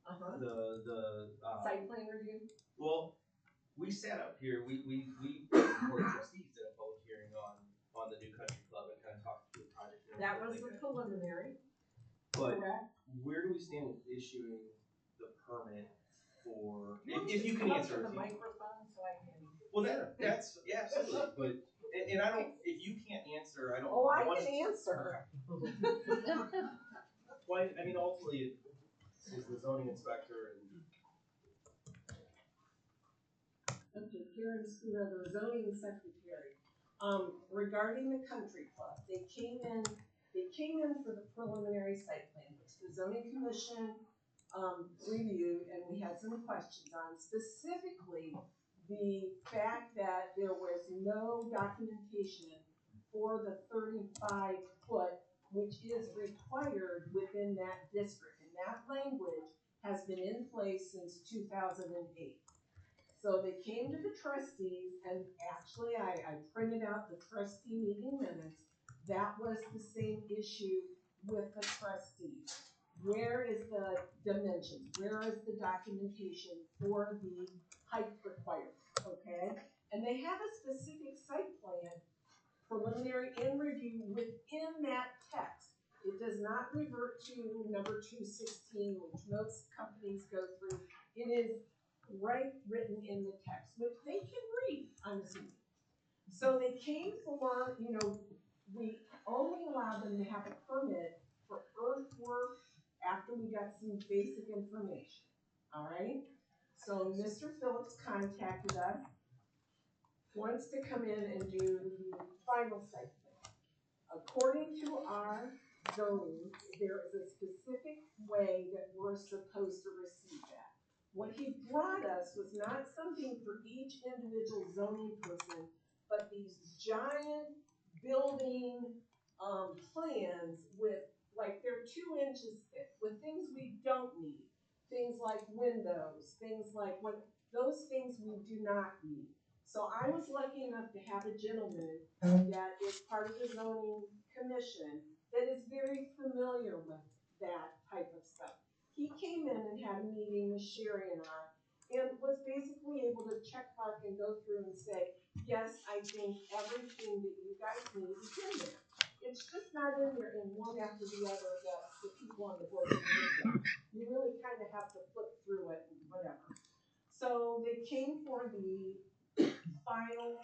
Uh-huh. the Site plan review? well, we sat up here, we board of trustees did a public hearing on the new Country Club and kind of talked through the project. And That was everything the preliminary, But correct? where do we stand with issuing the permit for, You want if to you can come up answer to it. the microphone so I can. Well, that's, yeah, absolutely, but, and I don't, if you can't answer, I don't. Oh, I want can answer. Well, I mean, ultimately, it is the zoning inspector and. Okay, Karen Spooner, the zoning secretary. Regarding the country club, they came in for the preliminary site plan, which the zoning commission, reviewed, and we had some questions on, specifically the fact that there was no documentation for the 35-foot which is required within that district. And that language has been in place since 2008. So they came to the trustees, and actually I printed out the trustee meeting minutes. That was the same issue with the trustees. Where is the dimensions? Where is the documentation for the height requirement, okay? And they have a specific site plan, preliminary and review within that text. It does not revert to number 216, which most companies go through. It is right written in the text, which they can read, I'm assuming. So they came for, we only allowed them to have a permit for earthwork after we got some basic information, all right? So Mr. Phillips contacted us, wants to come in and do the final site plan. According to our zoning, there is a specific way that we're supposed to receive that. What he brought us was not something for each individual zoning person, but these giant building plans with, like, they're 2 inches thick, with things we don't need. Things like windows, things like those things we do not need. So I was lucky enough to have a gentleman that is part of the zoning commission that is very familiar with that type of stuff. He came in and had a meeting with Sherry and I, and was basically able to check mark and go through and say, yes, I think everything that you guys need is in there. It's just not in there in one after the other that the people on the board can look at. You really kind of have to flip through it and whatever. So they came for the final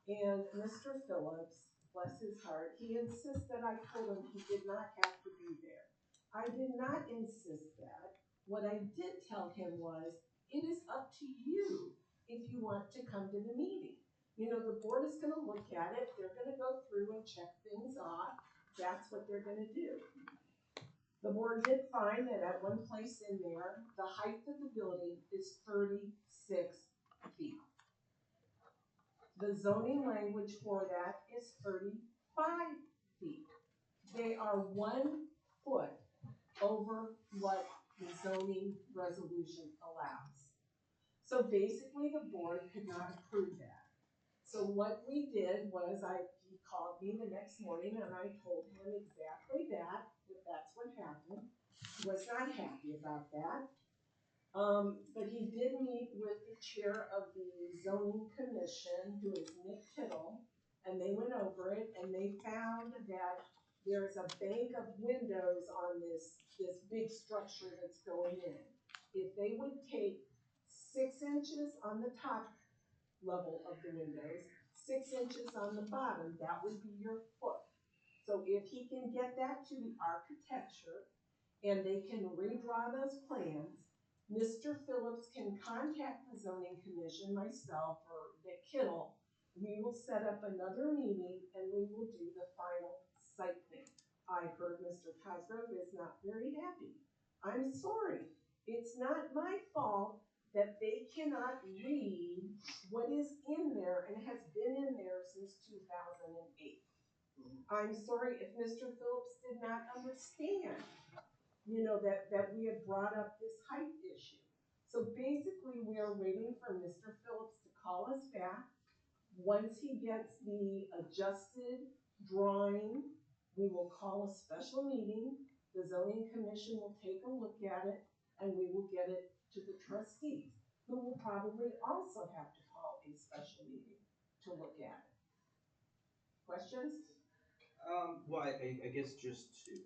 and Mr. Phillips, bless his heart, he insisted I told him he did not have to be there. I did not insist that. What I did tell him was, it is up to you if you want to come to the meeting. The board is gonna look at it, they're gonna go through and check things off, that's what they're gonna do. The board did find that at one place in there, the height of the building is 36 feet. The zoning language for that is 35 feet. They are 1 foot over what the zoning resolution allows. So basically the board could not approve that. So what we did was he called me the next morning and I told him exactly that that's what happened. He was not happy about that. But he did meet with the chair of the zoning commission, who is Nick Tittle, and they went over it and they found that there's a bank of windows on this big structure that's going in. If they would take 6 inches on the top level of the windows, 6 inches on the bottom, that would be your foot. So if he can get that to the architecture and they can redraw those plans, Mr. Phillips can contact the zoning commission, myself, or Nick Kittle. We will set up another meeting and we will do the final site plan. I heard Mr. Cosgrove is not very happy. I'm sorry. It's not my fault that they cannot read what is in there and has been in there since 2008. I'm sorry if Mr. Phillips did not understand, that we had brought up this height issue. So basically we are waiting for Mr. Phillips to call us back. Once he gets the adjusted drawing, we will call a special meeting. The zoning commission will take a look at it and we will get it to the trustees, who will probably also have to call a special meeting to look at it. Questions? Well, I guess just 2.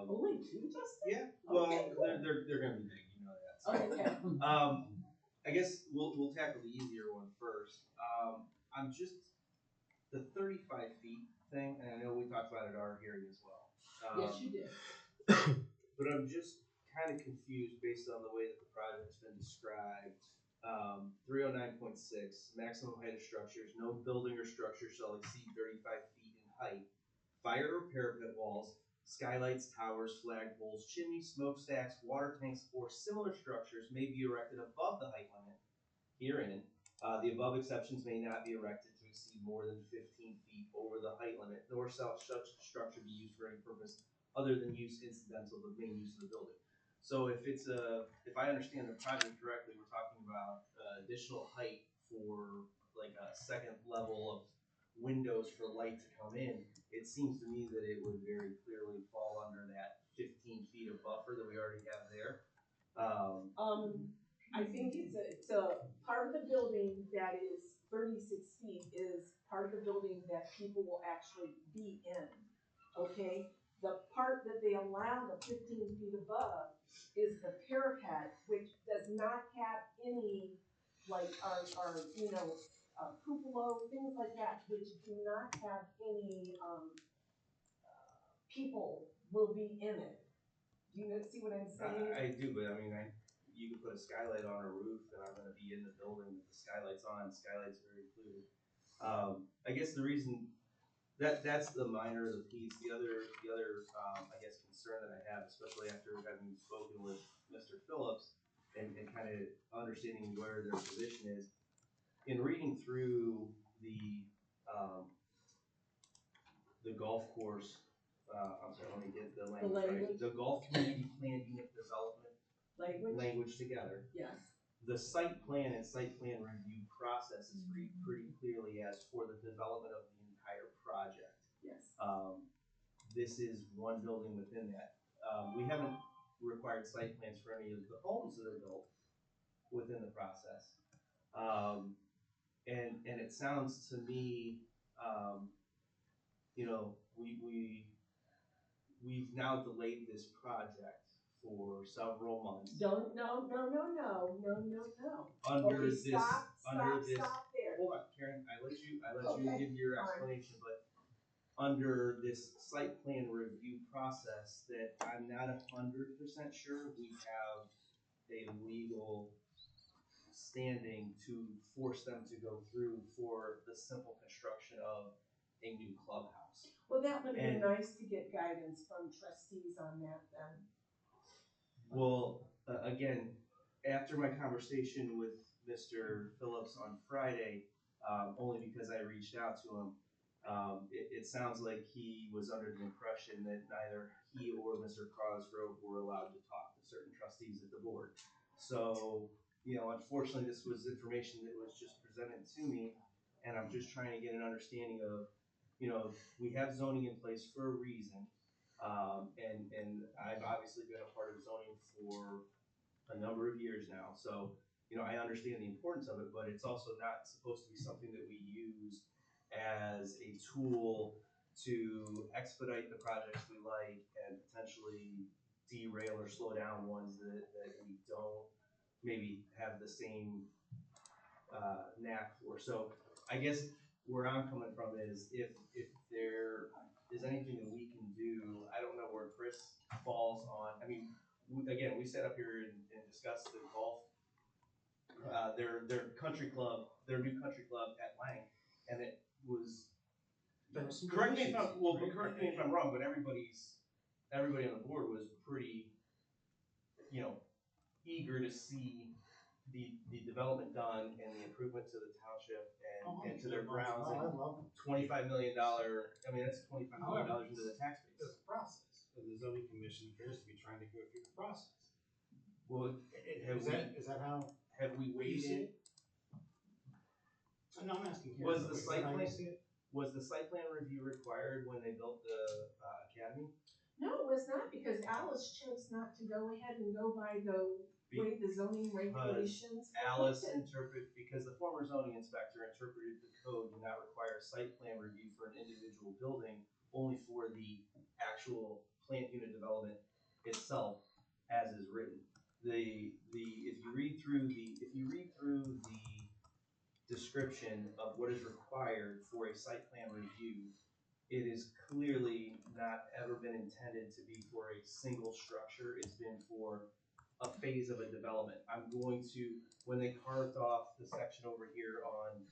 Only 2, Justin? Yeah. Well, Okay, cool. they're gonna be big, that. So. Okay. I guess we'll tackle the easier one first. I'm just the 35 feet thing, and I know we talked about it at our hearing as well. Yes, you did. But I'm just kind of confused based on the way that the project's been described. 309.6, maximum height of structures. No building or structure shall exceed 35 feet in height. Fire or parapet walls, skylights, towers, flagpoles, chimneys, smokestacks, water tanks, or similar structures may be erected above the height limit herein. The above exceptions may not be erected to exceed more than 15 feet over the height limit, nor shall such structure be used for any purpose other than use incidental to the main use of the building. So if I understand the project correctly, we're talking about additional height for like a second level of windows for light to come in. It seems to me that it would very clearly fall under that 15 feet of buffer that we already have there. I think it's a part of the building that is 36 feet is part of the building that people will actually be in, okay? The part that they allow the 15 feet above is the parapet, which does not have any, like, our cupola, things like that, which do not have any, people will be in it. Do you see what I'm saying? I do, but I mean, you could put a skylight on a roof, and I'm gonna be in the building with the skylights on. Skylights are included. I guess the reason that's the minor of the piece. The other I guess concern that I have, especially after having spoken with Mr. Phillips and kind of understanding where their position is, in reading through the golf course. I'm sorry, let me get the language right. The golf community plan unit development language together. Yes. The site plan and site plan review process is pretty clearly as for the development of the entire project. Yes. This is one building within that. We haven't required site plans for any of the homes that are built within the process. And it sounds to me, we've now delayed this project for several months. No. Under Okay, this, stop there. hold on, Karen, I let you Okay, give your all right. explanation, but under this site plan review process that I'm not 100% sure we have a legal standing to force them to go through for the simple construction of a new clubhouse. Well, that would be And- nice to get guidance from trustees on that then. Well, again, after my conversation with Mr. Phillips on Friday, only because I reached out to him, it sounds like he was under the impression that neither he or Mr. Cosgrove were allowed to talk to certain trustees at the board. So, unfortunately, this was information that was just presented to me, and I'm just trying to get an understanding of, we have zoning in place for a reason. And I've obviously been a part of zoning for a number of years now, so, I understand the importance of it, but it's also not supposed to be something that we use as a tool to expedite the projects we like and potentially derail or slow down ones that we don't maybe have the same knack for. So I guess where I'm coming from is if there is anything that we can do, I don't know where Chris falls on. I mean, we sat up here and discussed the golf, their country club, their new country club at Lang, and it was. Correct me if I'm wrong, but everybody on the board was pretty, eager to see the development done and the improvement to the township and to their grounds. And $25 million. I mean, that's $25 million into the tax base. It's a process, and the zoning commission appears to be trying to go through the process. Well, Is that how have we you see waited? it? No, I'm asking. Karen, Was the is that site how you plan- see it? Was the site plan review required when they built the academy? No, it was not, because Alice chose not to go ahead and go by the way the zoning regulations. Because the former zoning inspector interpreted the code to not require site plan review for an individual building, only for the actual plant unit development itself as is written. If you read through the description of what is required for a site plan review, it is clearly not ever been intended to be for a single structure. It's been for a phase of a development. When they carved off the section over here on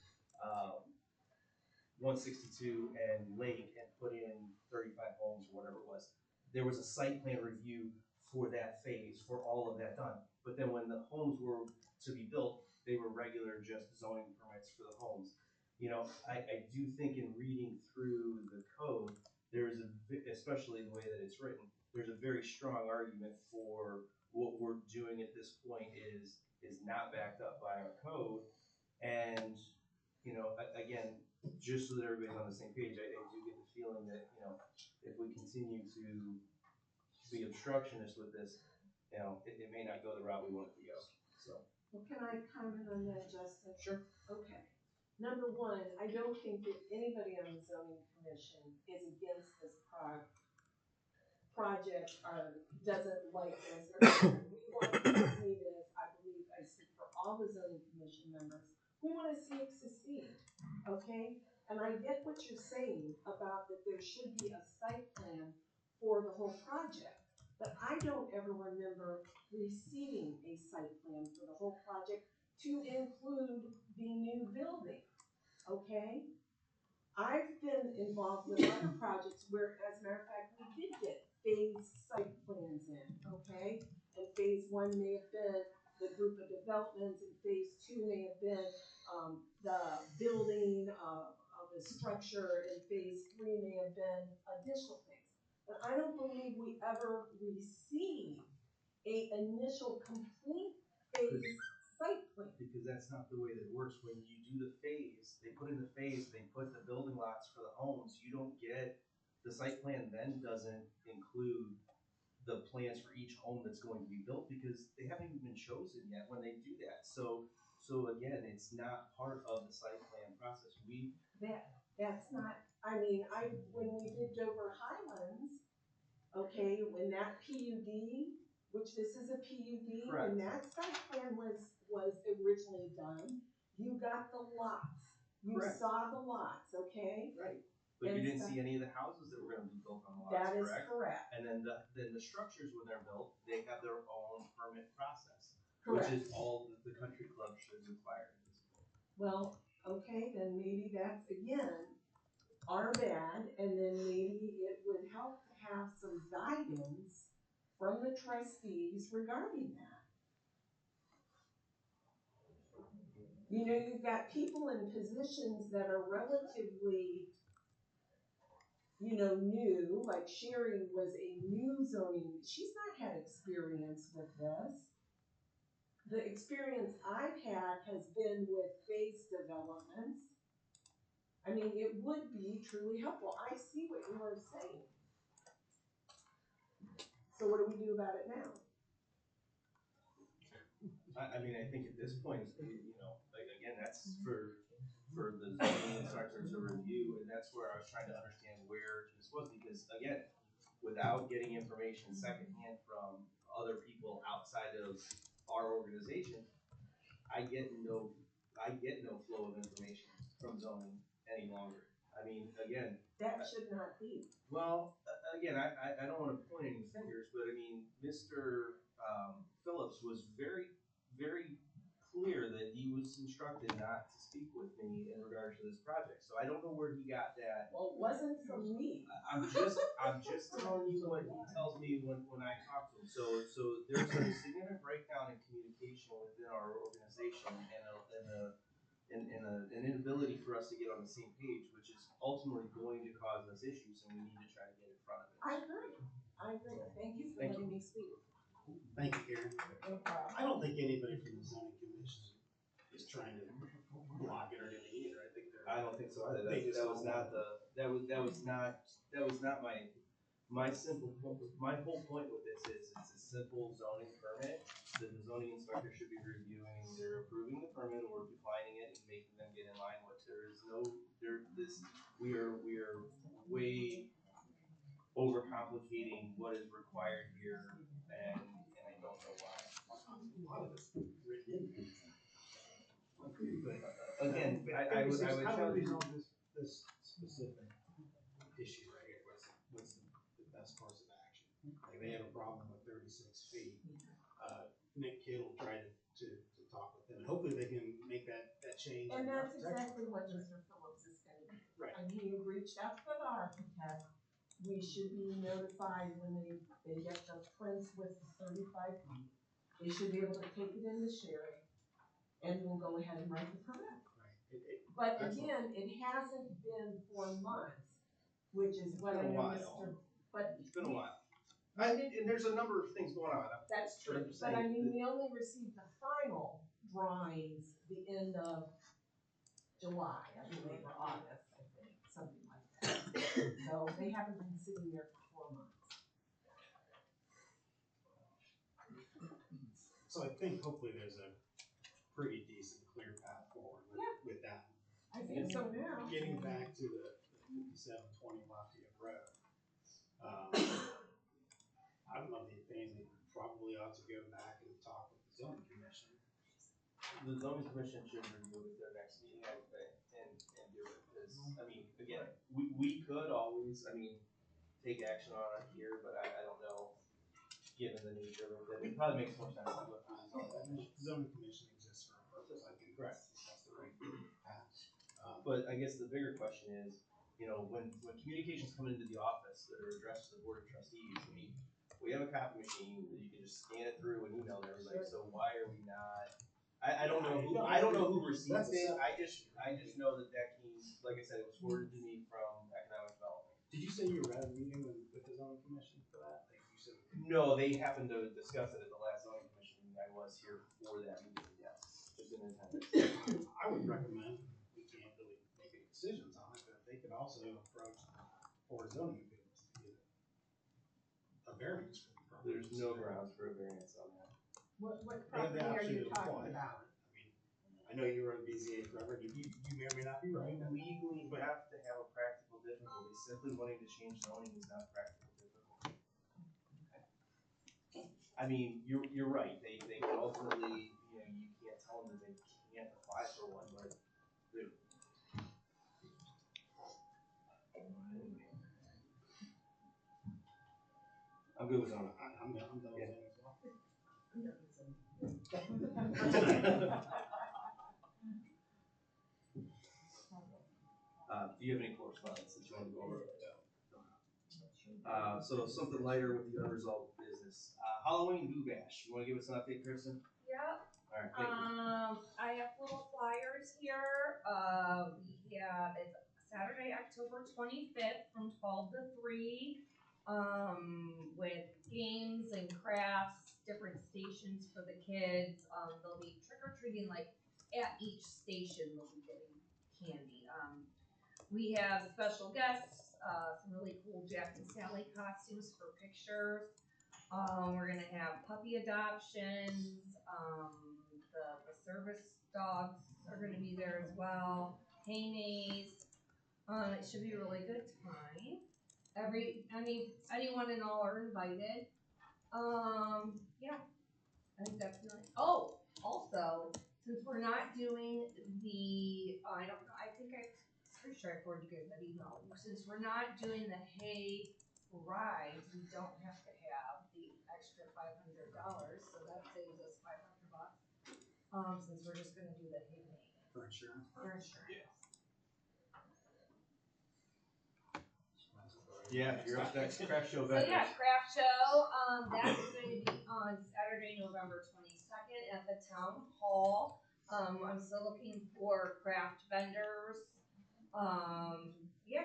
162 and Lake and put in 35 homes or whatever it was, there was a site plan review for that phase, for all of that done. But then when the homes were to be built, they were regular just zoning permits for the homes. I do think in reading through the code, there is especially the way that it's written, there's a very strong argument for what we're doing at this point is not backed up by our code. And, again, just so that everybody's on the same page, I do get the feeling that, if we continue to be obstructionist with this, it may not go the route we want it to go, so. Well, can I comment on that, Justin? Sure. Okay. Number one, I don't think that anybody on the zoning commission is against this project or doesn't like this or we want to see this. I believe I speak for all the zoning commission members. We want to see it succeed, okay? And I get what you're saying about that there should be a site plan for the whole project. But I don't ever remember receiving a site plan for the whole project to include the new building, okay? I've been involved with other projects where, as a matter of fact, we did get phase site plans in, okay? And phase one may have been the group of developments, and phase two may have been the building of the structure, and phase three may have been additional things. But I don't believe we ever received a initial complete phase site plan. Because that's not the way that it works. When you do the phase, they put in the phase, they put the building lots for the homes. You don't get, the site plan then doesn't include the plans for each home that's going to be built because they haven't even been chosen yet when they do that. So again, it's not part of the site plan process. That's not, I mean, when we did Dover Highlands, okay, when that PUD, which this is a PUD, Correct. when that site plan was originally done, you got the lots. You Correct. saw the lots, okay? Right. But you And didn't so- see any of the houses that were gonna be built on the lots, That is correct? correct. And then the structures when they're built, they have their own permit process. Correct. Which is all that the country club should require. Well, okay, then maybe that's, again, our bad, and then maybe it would help to have some guidance from the trustees regarding that. You've got people in positions that are relatively, new, like Sherry was a new zoning, she's not had experience with this. The experience I've had has been with phase developments. I mean, it would be truly helpful. I see what you are saying. So what do we do about it now? I mean, I think at this point, like, again, that's for the zoning inspector to review, and that's where I was trying to understand where this was, because again, without getting information secondhand from other people outside of our organization, I get no flow of information from zoning any longer. I mean, again. That should not be. Well, again, I don't wanna point any fingers, but I mean, Mr. Phillips was very, very clear that he was instructed not to speak with me in regards to this project, so I don't know where he got that. Well, it wasn't from me. I'm just telling you what he tells me when I talk to him, so there's a significant breakdown in communication within our organization and an inability for us to get on the same page, which is ultimately going to cause us issues, and we need to try to get in front of it. I agree. Thank you for letting me speak. Thank you, Karen. No problem. I don't think anybody from the zoning commission is trying to block it or anything either. I think they're. I don't think so either. They just That was don't not my simple point. My whole point with this is it's a simple zoning permit that the zoning inspector should be reviewing. They're approving the permit or declining it and making them get in line with. We are way overcomplicating what is required here, and I don't know why. A lot of it's written in. Again, I would How do tell we you. resolve this specific issue right here? What's the best course of action? Like, they have a problem with 36 feet. Nick Kittle tried to talk with them, and hopefully they can make that change. And that's exactly what Mr. Phillips is gonna do. Right. I mean, you reached out to the architect, we should be notified when they get the prints with 35 feet. They should be able to take it into Sherry, and we'll go ahead and write the permit. Right. But again, it hasn't been 4 months, which is what I been a know while. Mr. But It's been a while. And there's a number of things going on. that's But true, I'm just but I saying mean, that- we only received the final drawings the end of July, I believe, or August, I think, something like that. So they haven't been sitting there for 4 months. So I think hopefully there's a pretty decent, clear path forward with that. I think so now. Getting back to the 5720 Lafayette Road. I don't know if the things probably ought to go back and talk with the zoning commission. The zoning commission should review it at their next meeting, I would think, and do it, because, I mean, again, we could always, I mean, take action on it here, but I don't know, given the nature of it, it probably makes more sense to go through the zoning commission. The zoning commission exists for a purpose, I think that's the right path. But I guess the bigger question is, you know, when communications come into the office that are addressed to the board of trustees, I mean, we have a copy machine that you can just scan it through and email to everybody, so why are we not? I don't know who received it, I just know that came, like I said, it was forwarded to me from economic development. Did you say you were at a meeting with the zoning commission for that? Like you said. No, they happened to discuss it at the last zoning commission meeting, I was here for that meeting, yes, just in attendance. I would recommend, we can't really make any decisions on it, but if they could also approach for zoning appeals to get a variance for the property. There's no grounds for a variance on that. What And property they are you actually talking apply. about? I mean, I know you were in BZA forever, you may or may not be right. You legally have to have a practical difficulty, simply wanting to change zoning is not practical difficulty. I mean, you're right, they can ultimately, you know, you can't tell them that they can't apply for one, but they're. I'm good with zoning. I'm done with Yeah. that as well. Do you have any correspondence that you want to go over? So something lighter with the unresolved business. Halloween Boo Bash, you wanna give us an update, Kristen? Yep, Alright, thank you. I have little flyers here, we have, it's Saturday, October 25th from 12 to 3, with games and crafts, different stations for the kids, they'll be trick or treating, like, at each station they'll be getting candy, we have special guests, some really cool Jack and Sally costumes for pictures. We're gonna have puppy adoptions, the service dogs are gonna be there as well, hay maze. It should be a really good time. Anyone and all are invited. Yeah, I think that's really, oh, also, since we're not doing the, I don't know, pretty sure I forwarded you guys that email. Since we're not doing the hay rides, we don't have to have the extra $500, so that saves us $500. Since we're just gonna do the hay maze. For insurance. For insurance. Yeah, you're up next, craft show So vendors. yeah, craft show, that's going to be on Saturday, November 22nd at the town hall. I'm still looking for craft vendors. Yeah,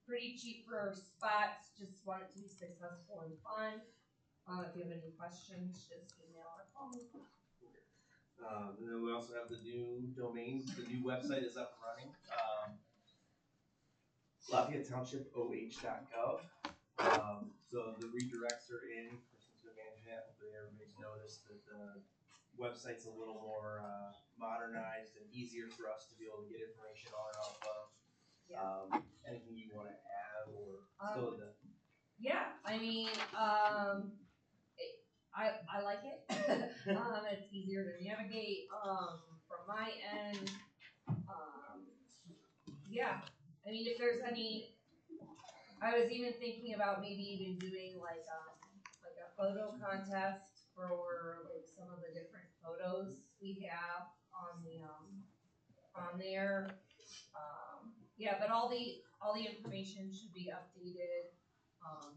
pretty cheap for spots, just want it to be successful and fun. If you have any questions, just email or call me. And then we also have the new domains, the new website is up and running, LafayetteTownshipOH.gov. So the redirects are in, Kristen's been managing that, hopefully everybody's noticed that the website's a little more modernized and easier for us to be able to get information on and off of. Anything you wanna add or still the? Yeah, I mean, I like it. It's easier to navigate, from my end. Yeah, I mean, if there's any, I was even thinking about maybe even doing like a photo contest for like some of the different photos we have on the, on there. Yeah, but all the information should be updated.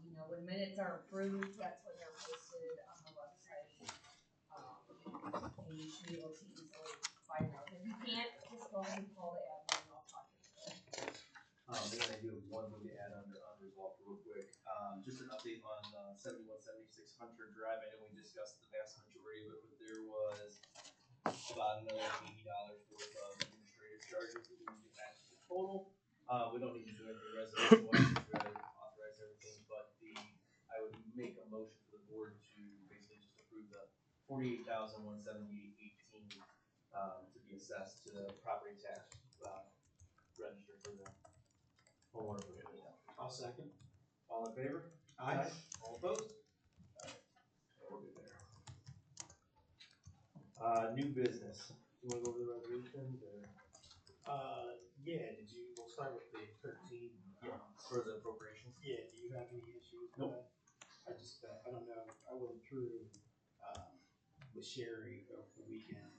You know, when minutes are approved, that's when they're posted on the website. And you should be able to easily find those. If you can't, just go ahead and call the admin, and I'll talk to you. And then I do have one thing to add under unresolved real quick. Just an update on 7176 Hunter Drive. I know we discussed the vast majority of it, but there was about another $80 worth of administrative charges that we need to add to the total. We don't need to do anything resolution wise, we already authorize everything, but I would make a motion for the board to basically just approve the $48,178.18 to be assessed to the property tax register for the homeowner. I'll second. All in favor? Aye. All opposed? Alright, we're good there. New business. You wanna go over the resolutions or? Yeah, we'll start with the 13. Yeah, for the appropriations. Yeah, do you have any issues with Nope. that? I don't know, I went through, with Sherry over the weekend,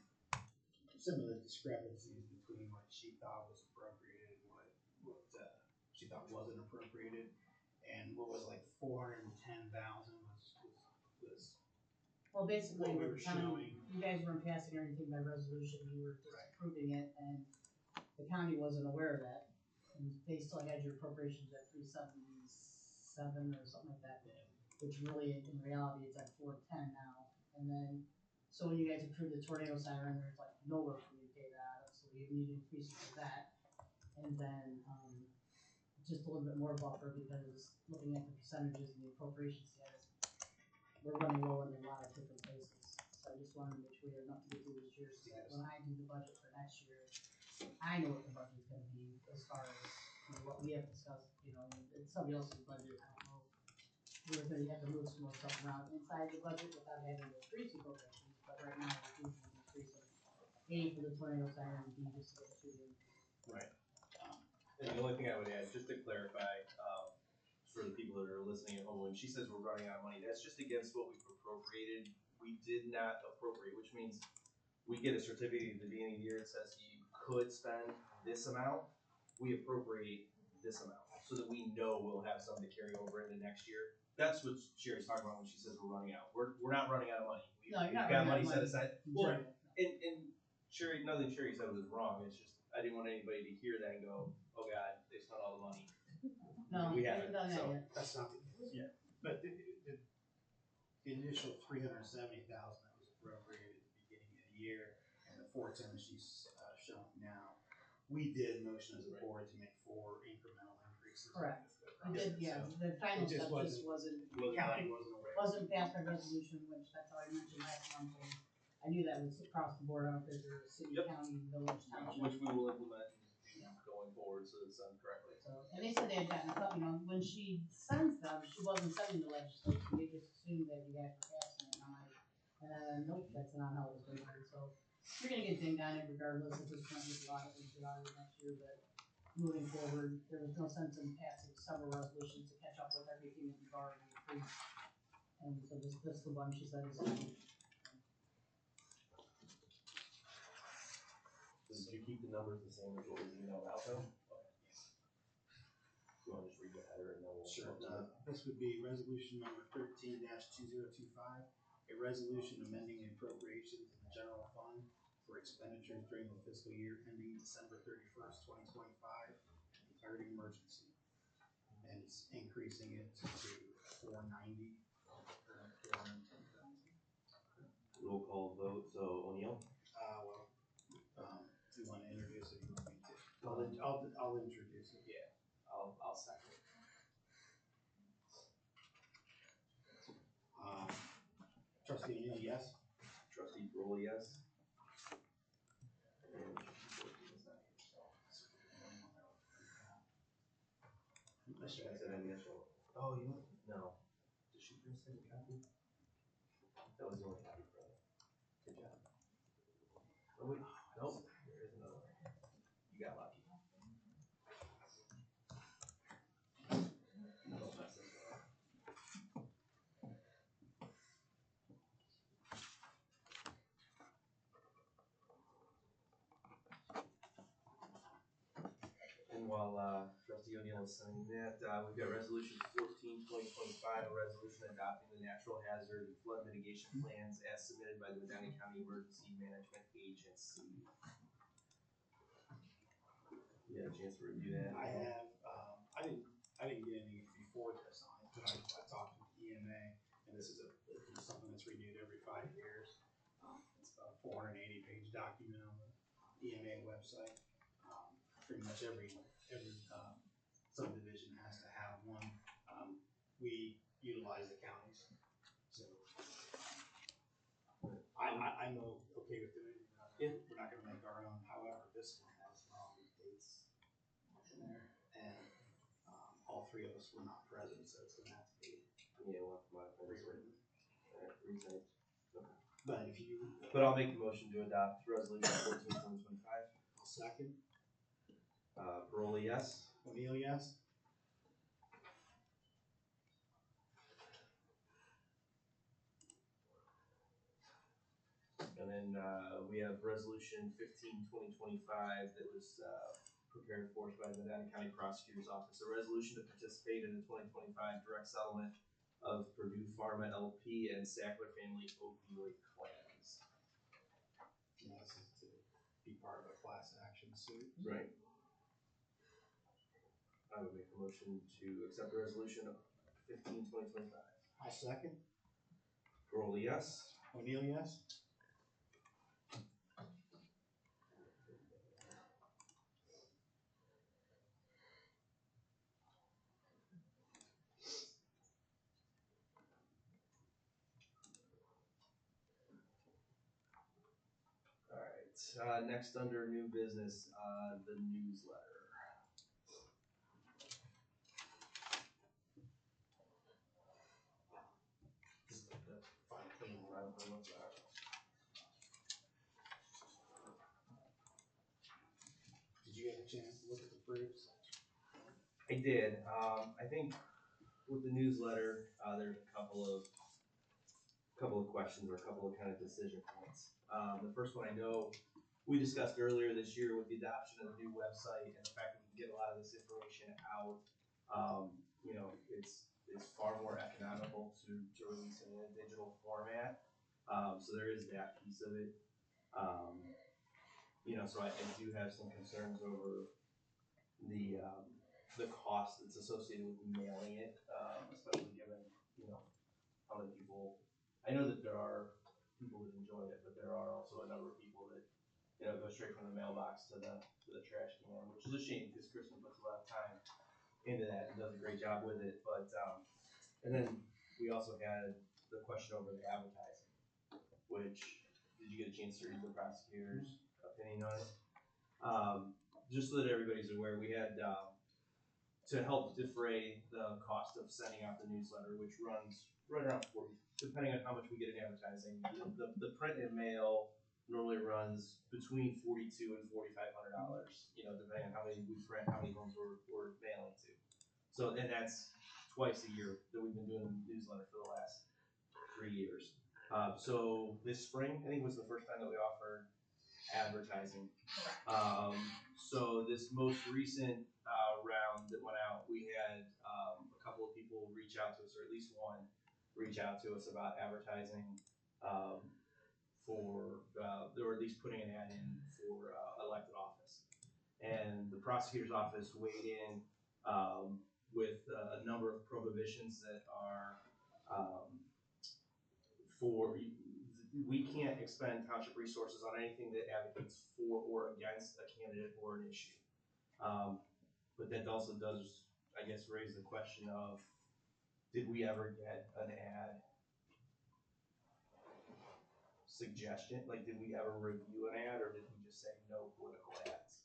some of the discrepancies between what she thought was appropriated and what she thought wasn't appropriated. And what was like 410,000 was Well, basically, what we with were the county, showing. you guys weren't passing anything by resolution, you were just Right. approving it, and the county wasn't aware of that. And they still had your appropriations at 377 or something like that, which really, in reality, it's at 410 now. And then, so when you guys approved the tornado siren, there's like nowhere for you to pay that out of, so we need to increase it for that. And then, just a little bit more buffer, because looking at the percentages and the appropriation status, we're running low in a lot of different places. So I just wanted to make sure we have enough to get through this year, so that when I do the budget for next year, I know what the budget's gonna be as far as, what we have discussed, it's somebody else's budget, I don't know. We're gonna have to move some more stuff around inside the budget without having to increase appropriations, but right now, we're increasing A for the tornado siren, and B just to get through the. Right. And the only thing I would add, just to clarify, for the people that are listening at home, when she says we're running out of money, that's just against what we've appropriated. We did not appropriate, which means we get a certificate at the beginning of the year that says you could spend this amount. We appropriate this amount, so that we know we'll have some to carry over into next year. That's what Sherry's talking about when she says we're running out. We're not running out of money. No, you're not We've got running out of money set money. aside. Well, and Sherry, nothing Sherry said was wrong. It's just I didn't want anybody to hear that and go, "Oh God, they spent all the money." No, we we haven't, haven't done that so- yet. That's not the case. Yeah. But the initial 370,000 that was appropriated at the beginning of the year, and the 410 she's showing now, we did motion as a board to make 4 incremental increases. Correct. We did, yeah, the final It just stuff just wasn't, The county wasn't aware. wasn't passed by resolution, which that's how I mentioned last month, and I knew that was across the board, I don't think there was city, Yep. county, village, township. Which we will implement going forward, so it's done correctly. So, and they said they had gotten a couple, when she sends them, she wasn't sending the legislation, they just assumed that you guys were passing it, and I'm like, nope, that's not how it was working, so. You're gonna get dinged on it regardless at this point with a lot of things out next year, but moving forward, there was no sense in passing several resolutions to catch up with everything that we've already approved. And so this is the one she said is. Did you keep the numbers the same as what was emailed out though? Okay. You wanna just read the header and then we'll. Sure. This would be resolution number 13-2025, a resolution amending the appropriations in the general fund for expenditures during the fiscal year ending December 31st, 2025, entirety emergency. And it's increasing it to 490. Roll call vote, so O'Neill? Do you want to introduce it? You want me to? I'll introduce it. Yeah, I'll second it. Trustee O'Neill, yes? Trustee Roll, yes. Unless you guys have any initial. Oh, you know, no. Did she bring a copy? That was the only copy for her. Good job. Oh wait, nope, there is another one. You got lucky. Don't mess this up. And while Trustee O'Neill is signing that, we've got resolution 14/2025, a resolution adopting the natural hazard and flood mitigation plans as submitted by the Medina County Emergency Management Agency. You had a chance to review that? I have, I didn't get any before this on it, but I talked with EMA, and this is something that's renewed every 5 years. It's about a 480-page document on the EMA website. Pretty much every subdivision has to have one. We utilize the counties, so I'm okay with doing it. We're not gonna make our own, however, this one has all these dates in there, and all three of us were not present, so it's gonna have to be Yeah, we'll have to modify this one. rewritten. Alright, resigned. But if you, But I'll make the motion to adopt resolution 14/2025. I'll second. Paroli, yes. O'Neill, yes? And then, we have resolution 15/2025 that was, prepared for us by the Medina County Prosecutor's Office. A resolution to participate in the 2025 direct settlement of Purdue Pharma LP and Sackler Family opioid claims. Yeah, this is to be part of a class action suit. Right. I would make a motion to accept resolution 15/2025. I'll second. Paroli, yes. O'Neill, yes? Alright, next under new business, the newsletter. This is the final clean one. Did you get a chance to look at the proofs? I did. I think with the newsletter, there's a couple of questions or a couple of kind of decision points. The first one I know we discussed earlier this year with the adoption of the new website and the fact that we can get a lot of this information out. You know, it's far more economical to release it in a digital format. So there is that piece of it. You know, so I do have some concerns over the cost that's associated with mailing it, especially given, you know, how many people, I know that there are people that enjoy it, but there are also a number of people that, you know, go straight from the mailbox to the trash can, which is a shame because Kristen puts a lot of time into that and does a great job with it. But, and then we also had the question over the advertising, which, did you get a chance to read the prosecutor's opinion on it? Just so that everybody's aware, we had, to help defray the cost of sending out the newsletter, which runs right around 40, depending on how much we get in advertising. The print and mail normally runs between $4,200 and $4,500, you know, depending on how many we print, how many homes we're mailing to. So, and that's twice a year that we've been doing the newsletter for the last 3 years. So this spring, I think was the first time that we offered advertising. So this most recent round that went out, we had a couple of people reach out to us, or at least one reach out to us about advertising for, or at least putting an ad in for elected office. And the prosecutor's office weighed in with a number of prohibitions that are we can't expend township resources on anything that advocates for or against a candidate or an issue. But that also does, I guess, raise the question of, did we ever get an ad suggestion? Like, did we ever review an ad, or did we just say no political ads?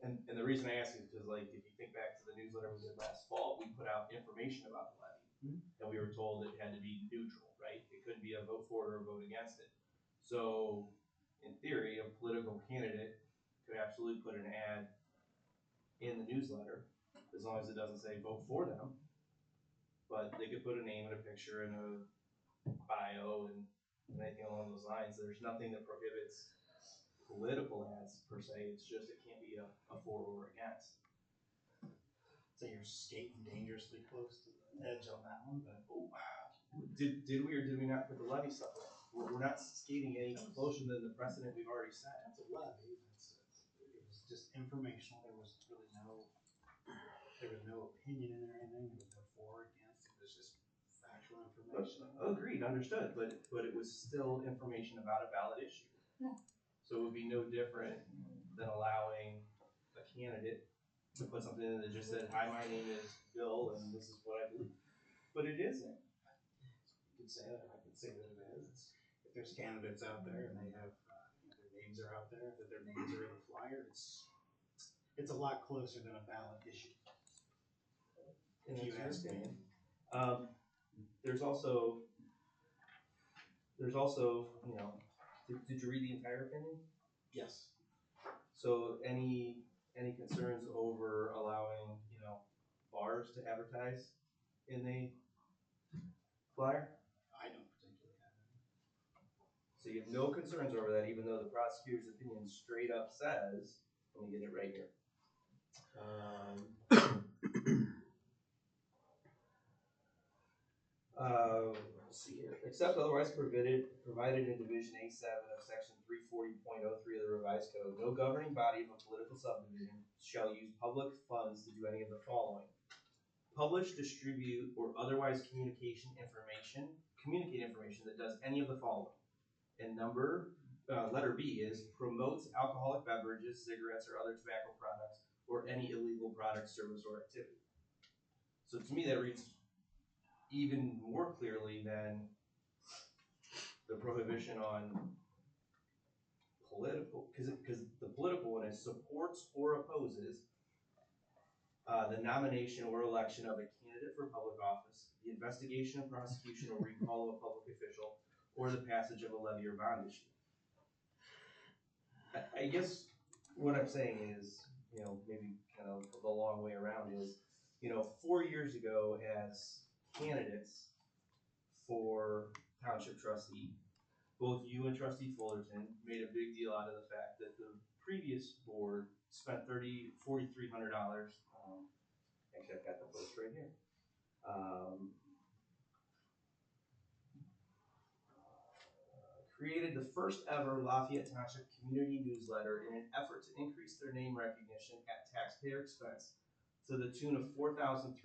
And the reason I ask is because, like, if you think back to the newsletter we did last fall, we put out information about the levy, and we were told it had to be neutral, right? It couldn't be a vote for it or a vote against it. So, in theory, a political candidate could absolutely put an ad in the newsletter, as long as it doesn't say vote for them. But they could put a name and a picture and a bio and anything along those lines. There's nothing that prohibits political ads per se. It's just it can't be a for or against. So you're skating dangerously close to the edge on that one, but Did we or did we not put the levy stuff in? We're not skating any closer than the precedent we've already set. that's a levy. It's just just informational, there was really no opinion in there or anything, there was no for or against, it was just factual information. Agreed, understood, but it was still information about a valid issue. So it would be no different than allowing a candidate to put something in that just said, hi, my name is Bill, and this is what I believe. But it isn't. You could say that, I could say that it is. If there's candidates out there and they have, their names are out there, that their names are in the flyer, it's a lot closer than a ballot issue. And If you that's ask your me. opinion. There's also, did you read the entire opinion? Yes. So any concerns over allowing, bars to advertise in the flyer? I don't particularly have any. So you have no concerns over that, even though the prosecutor's opinion straight up says, let me get it right here. Let's see here. Except otherwise provided in Division A7 of Section 340.03 of the Revised Code, no governing body of a political subdivision shall use public funds to do any of the following: publish, distribute, or otherwise communicate information that does any of the following. And letter B is promotes alcoholic beverages, cigarettes, or other tobacco products, or any illegal product, service, or activity. So to me, that reads even more clearly than the prohibition on political, because the political one is supports or opposes the nomination or election of a candidate for public office, the investigation, prosecution, or recall of a public official, or the passage of a levy or bond issue. I guess what I'm saying is, maybe kind of the long way around is, 4 years ago as candidates for township trustee, both you and Trustee Fullerton made a big deal out of the fact that the previous board spent $4,300. Actually, I've got the post right here. Created the first ever Lafayette Township community newsletter in an effort to increase their name recognition at taxpayer expense to the tune of $4,381.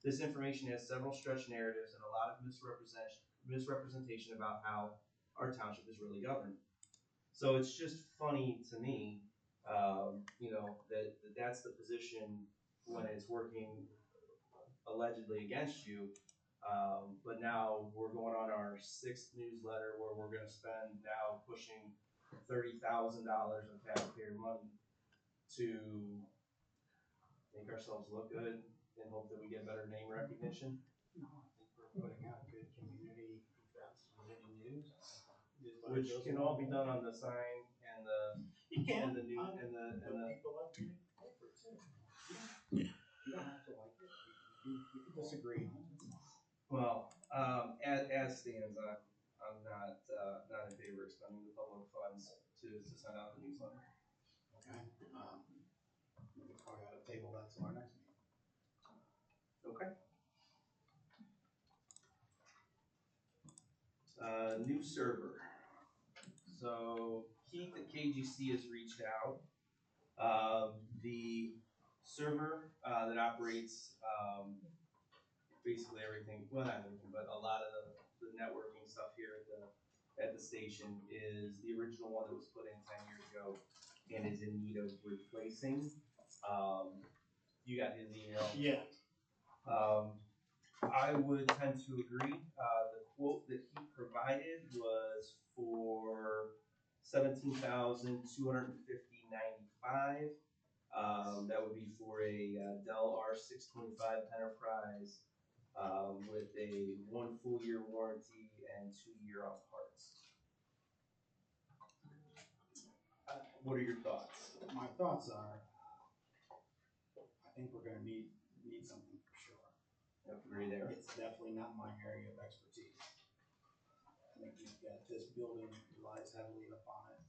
This information has several stretched narratives and a lot of misrepresentation about how our township is really governed. So it's just funny to me, that's the position when it's working allegedly against you. But now we're going on our 6th newsletter where we're going to spend now pushing $30,000 of taxpayer money to make ourselves look good and hope that we get better name recognition. No, I think we're putting out good community events, community news. Which can all be done on the sign and the You can. and the new and the People like reading the paper too. You don't have to like it. You can disagree. well, as stands, I'm not in favor of spending the public funds to send out the newsletter. Okay. We can probably ought to table that till our next meeting. Okay. New server. So Keith at KGC has reached out. The server that operates basically everything, well not everything, but a lot of the networking stuff here at the station is the original one that was put in 10 years ago and is in need of replacing. You got his email. Yeah. I would tend to agree. The quote that he provided was for $17,250.95. That would be for a Dell R625 Enterprise with a 1 full year warranty and 2 year on parts. What are your thoughts? My thoughts are, I think we're gonna need something for sure. I agree there. It's definitely not my area of expertise. I think you've got this building relies heavily upon it.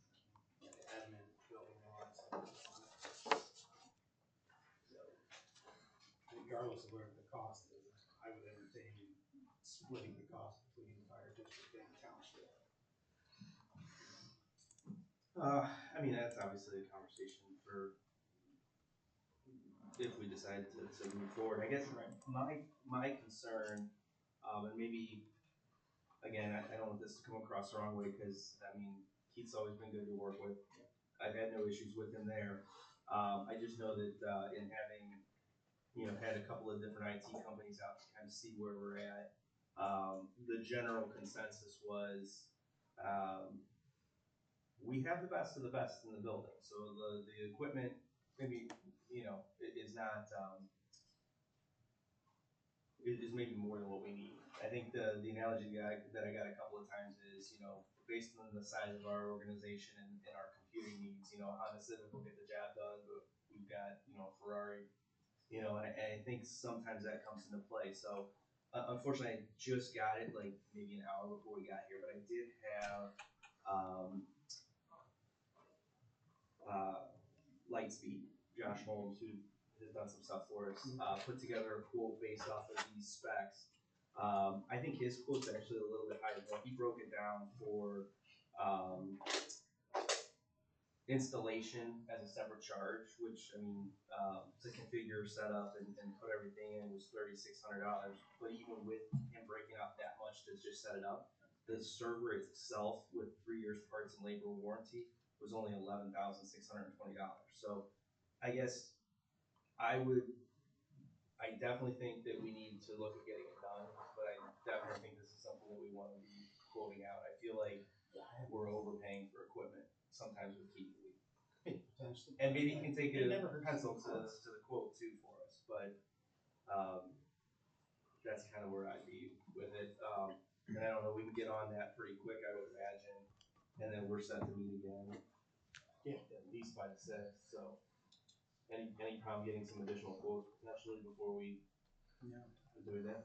The admin building relies heavily upon it. So, regardless of whatever the cost is, I would entertain splitting the cost between the fire district and township. I mean, that's obviously a conversation for if we decide to move forward. I guess my concern, and maybe, again, I don't want this to come across the wrong way, because, I mean, Keith's always been good to work with. I've had no issues with him there. I just know that, in having, had a couple of different IT companies out to kind of see where we're at, the general consensus was, we have the best of the best in the building. So the equipment maybe, is not, is maybe more than what we need. I think the analogy that I got a couple of times is, based on the size of our organization and our computing needs, Honda Civic will get the job done, but we've got, Ferrari, and I think sometimes that comes into play. So unfortunately, I just got it like maybe an hour before we got here, but I did have Lightspeed, Josh Holmes, who has done some stuff for us, put together a quote based off of these specs. I think his quote's actually a little bit higher, but he broke it down for installation as a separate charge, which, I mean, to configure, set up, and put everything in was $3,600. But even with him breaking out that much to just set it up, the server itself with 3 years parts and labor warranty was only $11,620. So I guess I definitely think that we need to look at getting it done, but I definitely think this is something that we want to be quoting out. I feel like we're overpaying for equipment sometimes with Keith. Potentially. And maybe you can take It a never hurts. pencil to the quote too for us, but that's kind of where I'd be with it. And I don't know, we can get on that pretty quick, I would imagine, and then we're set to meet again. Yeah, at least by the 6th. So, any problem getting some additional quotes potentially before we do that?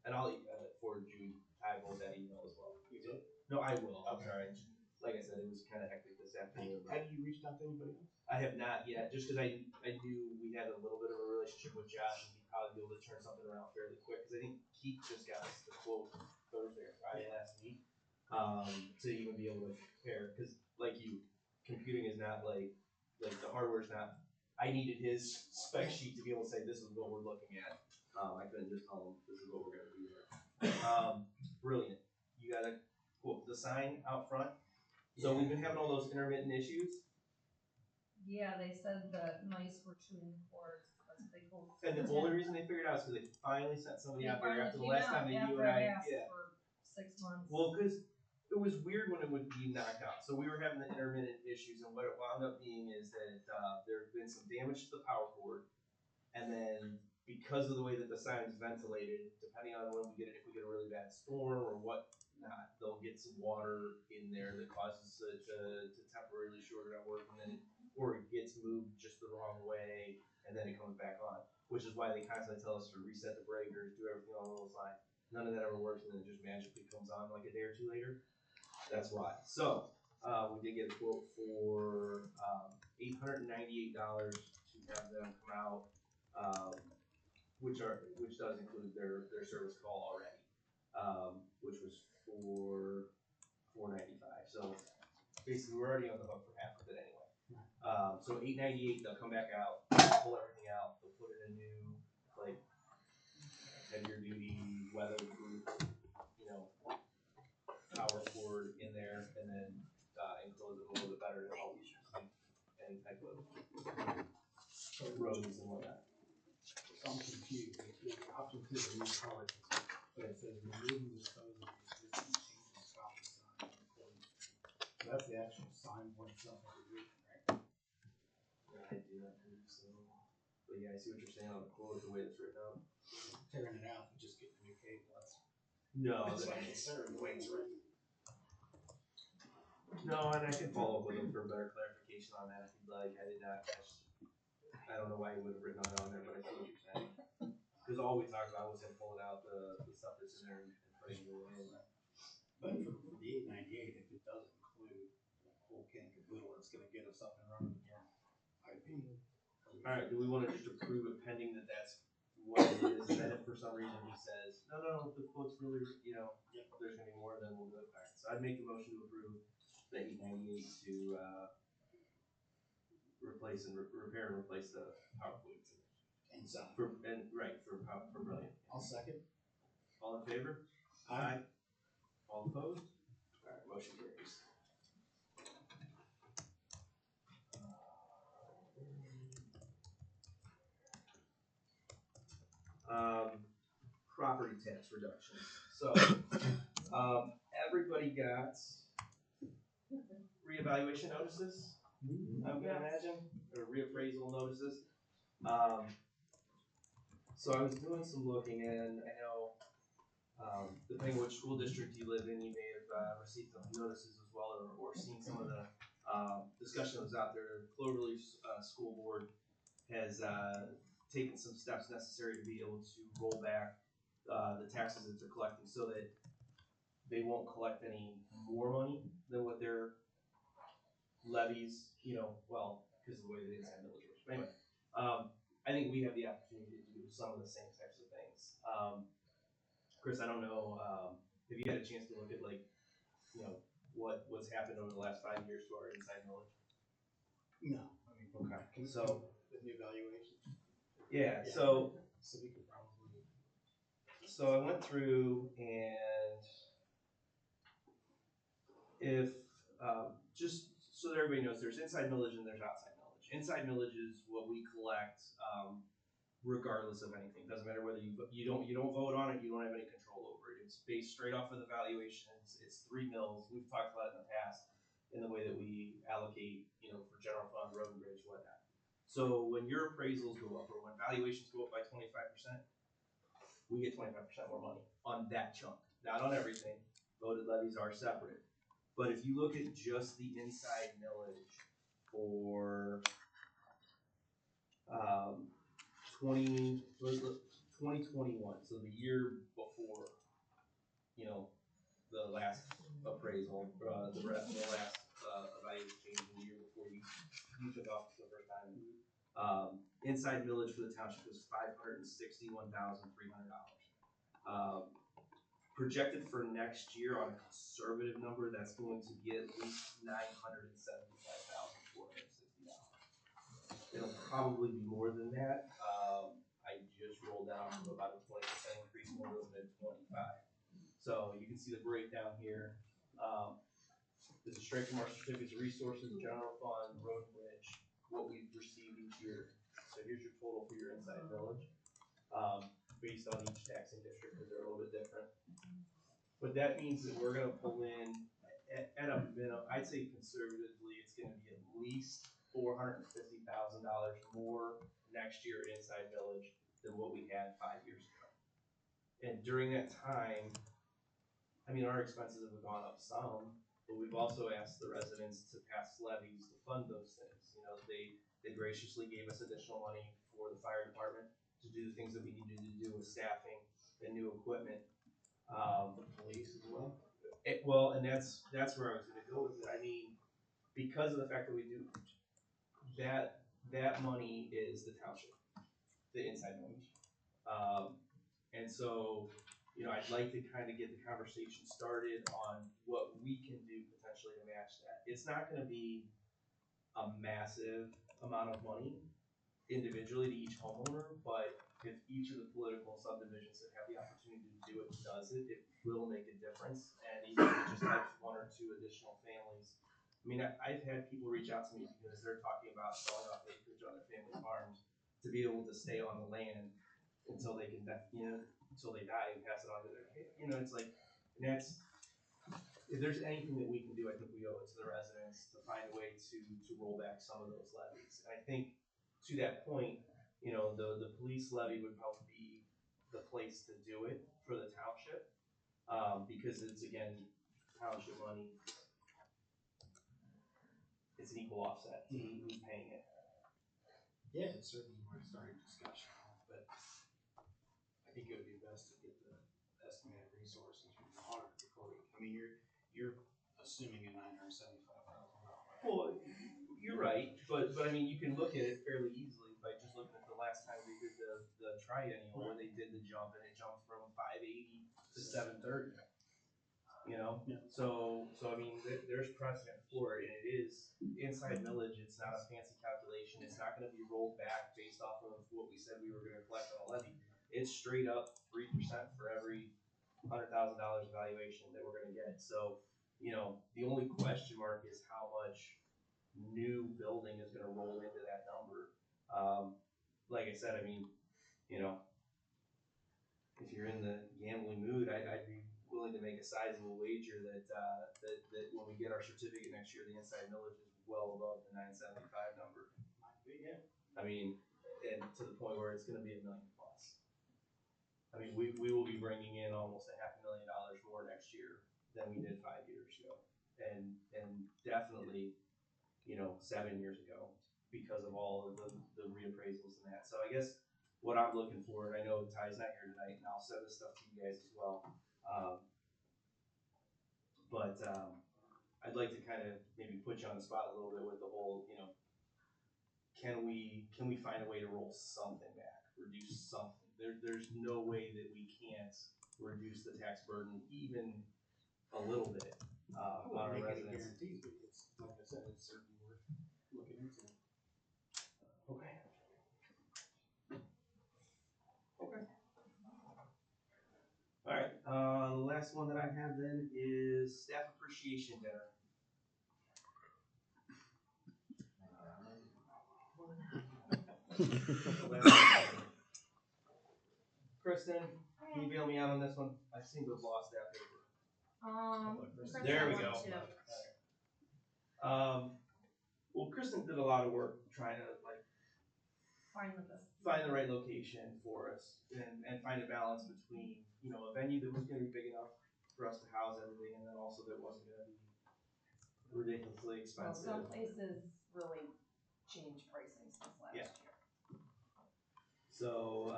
And I'll forward you that email as well. You did? No, I will. I'm sorry. Like I said, it was kind of hectic this afternoon. Have you reached out to anybody else? I have not yet, just because I knew we had a little bit of a relationship with Josh, and he'd probably be able to turn something around fairly quick. Because I think Keith just got us the quote Thursday or Friday last week, to even be able to compare. Because like you, computing is not like the hardware's not. I needed his spec sheet to be able to say this is what we're looking at. I couldn't just tell him this is what we're gonna do here. Brilliant. You got the sign out front. So we've been having all those intermittent issues. Yeah, they said the mice were chewing cords, that's what they told. And the only reason they figured it out is because they finally sent somebody out there after the last time that you and I, For 6 months. Well, because it was weird when it would be knocked out. So we were having the intermittent issues, and what it wound up being is that there had been some damage to the power cord, and then because of the way that the sign is ventilated, depending on when we get it, if we get a really bad storm or what not, they'll get some water in there that causes it to temporarily short it out work, and then or it gets moved just the wrong way, and then it comes back on. Which is why they constantly tell us to reset the breakers, do everything on those lines. None of that ever works, and then it just magically comes on like a day or two later. That's why. So we did get a quote for $898 to have them come out, which does include their service call already, which was for $495. So basically, we're already on the hook for half of it anyway. So $898, they'll come back out, pull everything out, they'll put in a new heavier duty, weatherproof, power cord in there, and then enclose it a little bit better to help any type of roads and whatnot. So I'm confused. Option 2 is new color, but it says removing the stone of the existing change and stop the sign. So that's the actual sign for itself, right? Yeah, I do that too. So, but yeah, I see what you're saying on the quote, the way it's written out. Tearing it out and just getting a new cable. No, That's my concern, the way it's written. No, and I can follow up with him for better clarification on that if you'd like. I did not catch. I don't know why he would have written it on there, but I see what you're saying. Because all we talked about was him pulling out the stuff that's in there and putting it in. But for the $898, if it does include the whole kit and caboodle, it's gonna get us up and running again. Alright, do we want to just approve it pending that that's what it is, and then if for some reason he says, no, the quote's really, if there's gonna be more, then we'll do it. Alright, so I'd make the motion to approve the $898 to replace and repair and replace the power poles. And sign. For Brilliant. I'll second. All in favor? Aye. All opposed? Alright, motion carries. Property tax reductions. So, everybody got reevaluation notices, I'm gonna imagine, or reappraisal notices. So I was doing some looking, and I know, depending which school district you live in, you may have received some notices as well, or seen some of the discussion that was out there. Cloverleaf School Board has taken some steps necessary to be able to roll back the taxes that they're collecting, so that they won't collect any more money than what their levies, well, because of the way the inside millage works. But anyway, I think we have the opportunity to do some of the same types of things. Chris, I don't know, have you had a chance to look at what's happened over the last 5 years to our inside millage? No, I mean, Okay, so with the evaluation. yeah, so we could probably. I went through, and if just so that everybody knows, there's inside millage and there's outside millage. Inside millage is what we collect regardless of anything. Doesn't matter whether you don't vote on it, you don't have any control over it. It's based straight off of the valuations. It's 3 mills. We've talked about it in the past in the way that we allocate, for general fund, road and bridge, whatnot. So when your appraisals go up, or when valuations go up by 25%, we get 25% more money on that chunk. Not on everything. Voted levies are separate. But if you look at just the inside millage for 2021, so the year before, the last appraisal, the last evaluation change in the year before you took office the first time. Inside millage for the township was $561,300. Projected for next year on a conservative number, that's going to be at least $975,460. It'll probably be more than that. I just rolled out to about a 20% increase, more than 25. So you can see the breakdown here. This is straight from our certificates of resources, general fund, road and bridge, what we've received each year. So here's your total for your inside village, based on each taxing district, because they're a little bit different. But that means that we're gonna pull in, at a minimum, I'd say conservatively, it's gonna be at least $450,000 more next year inside village than what we had 5 years ago. And during that time, our expenses have gone up some, but we've also asked the residents to pass levies to fund those things. They graciously gave us additional money for the fire department to do the things that we needed to do with staffing and new equipment. The police as well. And that's where I was gonna go with it. Because of the fact that we do that money is the township, the inside millage. And so, I'd like to kind of get the conversation started on what we can do potentially to match that. It's not gonna be a massive amount of money individually to each homeowner, but if each of the political subdivisions that have the opportunity to do it does it, it will make a difference. And even if it just helps 1 or 2 additional families. I've had people reach out to me because they're talking about selling off acreage on their family farms to be able to stay on the land until they can, until they die and pass it on to their kid. It's like, if there's anything that we can do, I think we owe it to the residents to find a way to roll back some of those levies. And I think to that point, the police levy would probably be the place to do it for the township, because it's, again, township money. It's an equal offset to who's paying it. Yeah, it's certainly worth starting discussion on, but I think it would be best to get the estimated resources from the auditor before you're assuming a $975,000. Well, you're right, but you can look at it fairly easily by just looking at the last time they did the triennial, where they did the jump, and it jumped from 580 to 730. You know, Yeah. so I mean, there's precedent for it, and it is inside millage. It's not a fancy calculation. It's not going to be rolled back based off of what we said we were going to collect on a levy. It's straight up 3% for every $100,000 valuation that we're going to get. So, you know, the only question mark is how much new building is going to roll into that number. Like I said, I mean, you know, if you're in the gambling mood, I'd be willing to make a sizable wager that when we get our certificate next year, the inside millage is well above the 975 number. Might be, yeah. I mean, and to the point where it's going to be $1 million plus. I mean, we will be bringing in almost $500,000 more next year than we did 5 years ago, and definitely, you know, 7 years ago because of all of the reappraisals and that. So I guess what I'm looking for, and I know Ty's not here tonight, and I'll send this stuff to you guys as well. But I'd like to kind of maybe put you on the spot a little bit with the whole, you know, can we find a way to roll something back, reduce something? There's no way that we can't reduce the tax burden even a little bit on our Make it a residents. guarantee, but it's, like I said, it's certainly worth looking into. Okay. Okay. All right, the last one that I have then is staff appreciation dinner. Kristen, can you bail me out on this one? I seem to have lost that paper. Kristen There we wants go. to- Well, Kristen did a lot of work trying to like Find the best. find the right location for us and find a balance between, you know, a venue that was gonna be big enough for us to house everything, and then also that wasn't gonna be ridiculously Well, expensive. some places really changed pricing since last Yeah. year. So,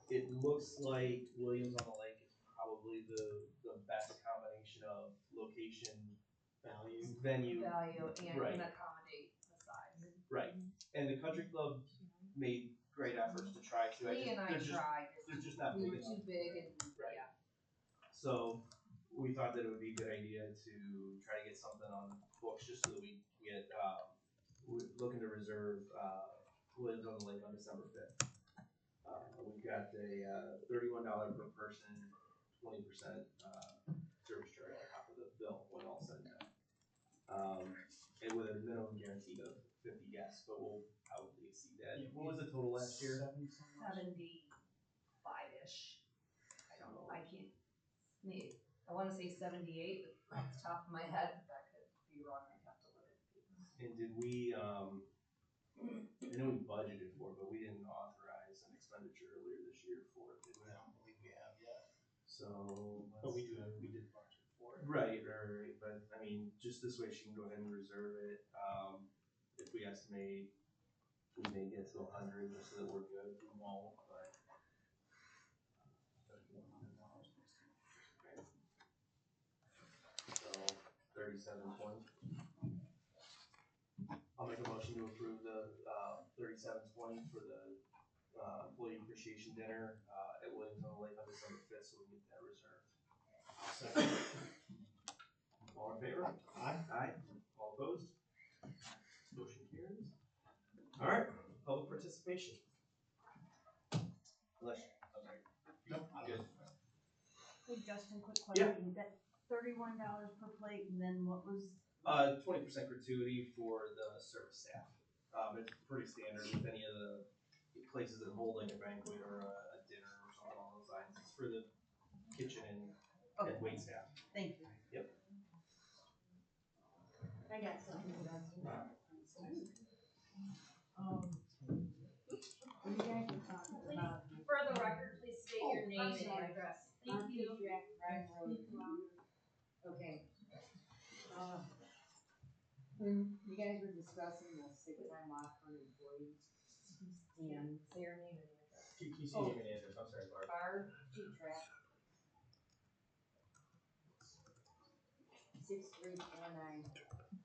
it looks like Williams on the Lake is probably the best combination of location, Value. venue, Value and Right. can accommodate the size. right. And the country club made great efforts to try to. Lee and I they're just- tried, They're just not we big were enough. too big and, Right. yeah. So we thought that it would be a good idea to try to get something on the books just so that we can get, we're looking to reserve, Williams on the Lake on December 5th. We've got a $31 per person, 20% service charge on top of the bill when all said and done. And with a minimum guarantee of 50 guests, but we'll probably exceed that. What was the total last year? 75-ish. I don't know, I can't, I wanna say 78 off the top of my head, but that could be wrong, I'd have to look at the paper. And did we, I know we budgeted for it, but we didn't authorize an expenditure earlier this year for it, did we? I don't believe we have yet, So. but we did budget for it. Right, but I mean, just this way she can go ahead and reserve it, if we estimate we may get to 100, just so that we're good, we won't, but. So, 3720. I'll make a motion to approve the, 3720 for the, employee appreciation dinner, at Williams on the Lake on December 5th, so we can get that reserved. All in favor? Aye. Aye. All opposed? Motion carries. All right, public participation. Unless, I'm sorry. Nope. Good. Hey Justin, quick Yeah. question, that $31 per plate, and then what was, 20% gratuity for the service staff. It's pretty standard with any of the places that hold like a banquet or a dinner or something along those lines. It's for the kitchen and wait staff. thank you. Yep. I got something to ask you. You guys were talking about. For the record, please state your name I'm and sorry. address. On Thank you. Jack Ryan Road. Okay. When you guys were discussing the sick time off for employees, and Say your name and address. Keep your name and address. I'm sorry, Barb. Barb G-Track. 6349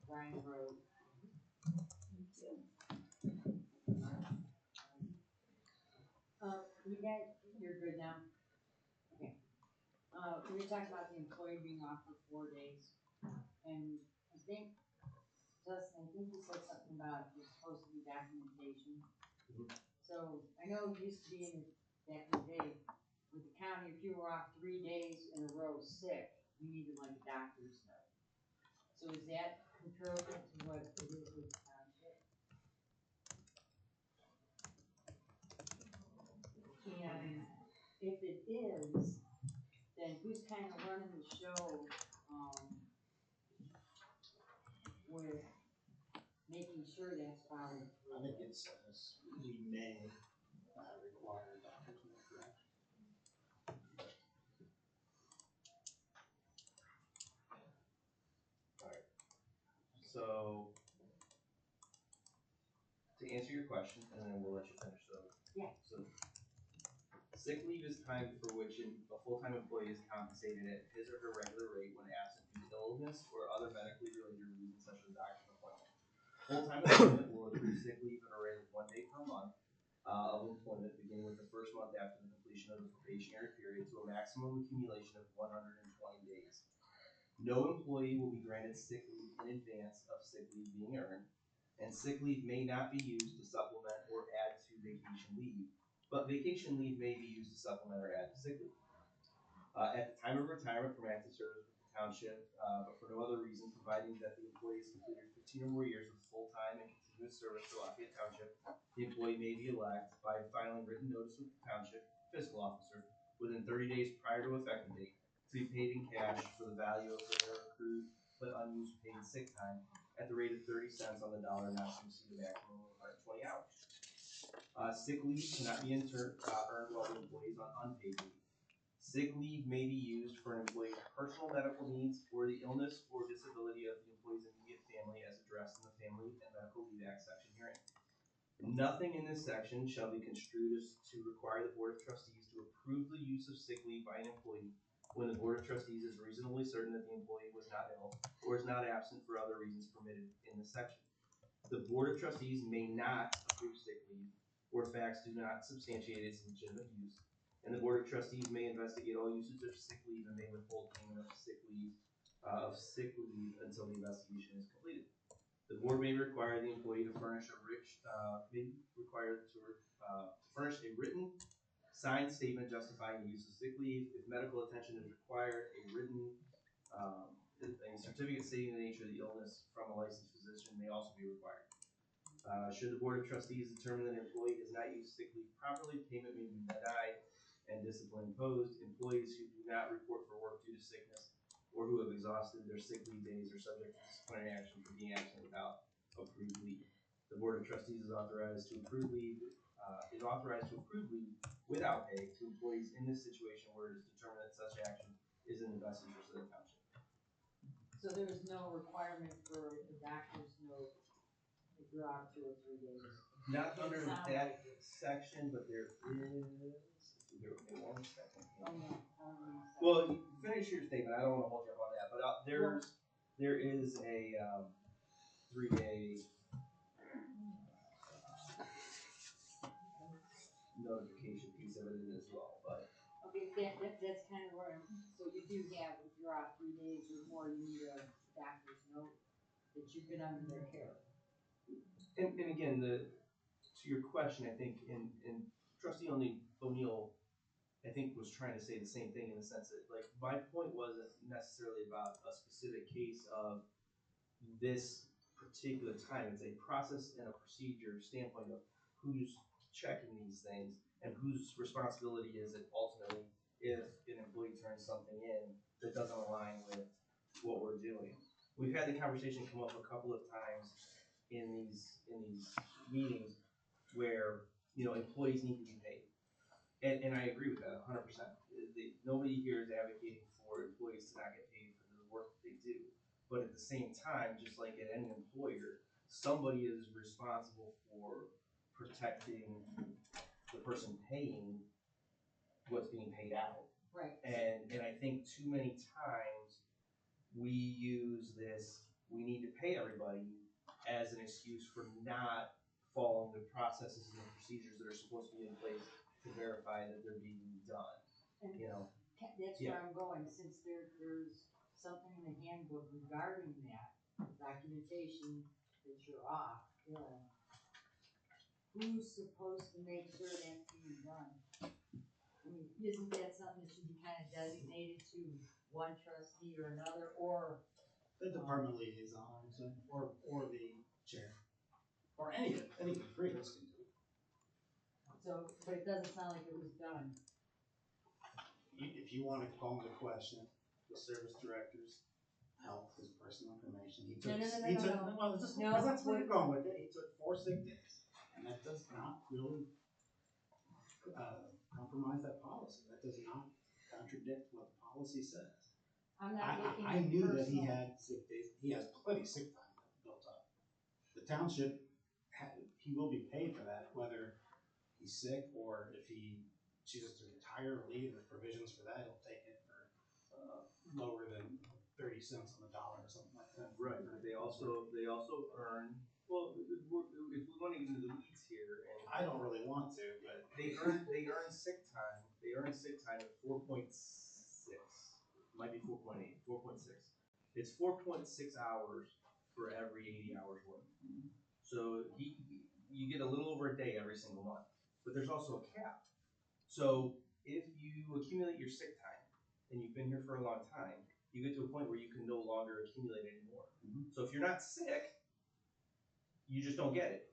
Ryan Road. You guys, you're good now? Okay. we were talking about the employee being off for 4 days, and I think, Justin, I think you said something about there's supposed to be documentation. So, I know it used to be back in the day, with the county, if you were off 3 days in a row sick, you needed like a doctor's note. So is that comparable to what it is with the township? And if it is, then who's kind of running the show, with making sure that's followed through? I think it says we may require a doctor's note, correct? So, to answer your question, and then we'll let you finish those. Yeah. So, sick leave is time for which a full-time employee is compensated at his or her regular rate when absent due to illness or other medically related reasons such as a doctor's appointment. Full-time employment will accrue sick leave at a rate of 1 day per month of employment, beginning with the first month after the completion of the probationary period to a maximum accumulation of 120 days. No employee will be granted sick leave in advance of sick leave being earned, and sick leave may not be used to supplement or add to vacation leave, but vacation leave may be used to supplement or add to sick leave. At the time of retirement from active service with the township, but for no other reason, providing that the employee has completed 15 or more years of full-time and continuous service to Lafayette Township, the employee may be elected by filing written notice with the township fiscal officer within 30 days prior to effective date to be paid in cash for the value of their accrued but unused paid sick time at the rate of 30 cents on the dollar, not to exceed a maximum of 120 hours. Sick leave cannot be earned while the employee is on unpaid leave. Sick leave may be used for an employee's personal medical needs or the illness or disability of the employee's immediate family as addressed in the Family and Medical Leave Act section herein. Nothing in this section shall be construed as to require the Board of Trustees to approve the use of sick leave by an employee when the Board of Trustees is reasonably certain that the employee was not ill or is not absent for other reasons permitted in this section. The Board of Trustees may not approve sick leave where facts do not substantiate its legitimate use, and the Board of Trustees may investigate all usage of sick leave and may withhold payment of sick leave until the investigation is completed. The board may require the employee to furnish furnish a written signed statement justifying the use of sick leave. If medical attention is required, a certificate stating the nature of the illness from a licensed physician may also be required. Should the Board of Trustees determine that an employee has not used sick leave properly, payment may be denied and discipline imposed. Employees who do not report for work due to sickness or who have exhausted their sick leave days are subject to disciplinary action for being absent without approved leave. The Board of Trustees is authorized to approve leave without pay to employees in this situation where it is determined that such action is in the best interest of the township. So there's no requirement for a doctor's note if you're off 2 or 3 days? Not It under sounds that like it. section, but there is. Bear with me 1 second. Oh, no, Well, you finish your statement. I don't want to hold you up on that, but there is a 3-day notification piece of it as well. But okay, that's kind of where so you do have, if you're off 3 days or more, you need a doctor's note that you've been under their care. and again, to your question, I think in Trustee O'Neill, I think was trying to say the same thing in the sense that, like, my point wasn't necessarily about a specific case of this particular time. It's a process and a procedure standpoint of who's checking these things and whose responsibility is it ultimately if an employee turns something in that doesn't align with what we're doing. We've had the conversation come up a couple of times in these meetings where, employees need to be paid. And I agree with that 100%. Nobody here is advocating for employees to not get paid for the work that they do. But at the same time, just like at any employer, somebody is responsible for protecting the person paying what's being paid out. Right. And I think too many times we use this, we need to pay everybody as an excuse for not following the processes and the procedures that are supposed to be in place to verify that they're being done. that's where I'm going, since there's something in the handbook regarding that documentation that you're off, who's supposed to make sure that's being done? I mean, isn't that something that should be kind of designated to one trustee or another, or? The department liaison, or the chair, or any of the three of us can do it. So, but it doesn't sound like it was done. If you wanna call into question the service director's health, his personal information, he took, No. well, just, No, cause that's where wait. you're going with it, he took 4 sick days. And that does not really, compromise that policy, that does not contradict what the policy says. I'm not looking I at knew that he personal. had sick days, he has plenty of sick time built up. The township, he will be paid for that, whether he's sick or if he chooses to retire or leave, there's provisions for that, he'll take it for, lower than 30 cents on the dollar or something like that. Right, but they also earn, well, if we wanna get into the weeds here, and I don't really want to, but they earn sick time, at 4.6, might be 4.8, 4.6. It's 4.6 hours for every 80 hours worked. So you get a little over a day every single month, but there's also a cap. So if you accumulate your sick time, and you've been here for a long time, you get to a point where you can no longer accumulate anymore. So if you're not sick, you just don't get it.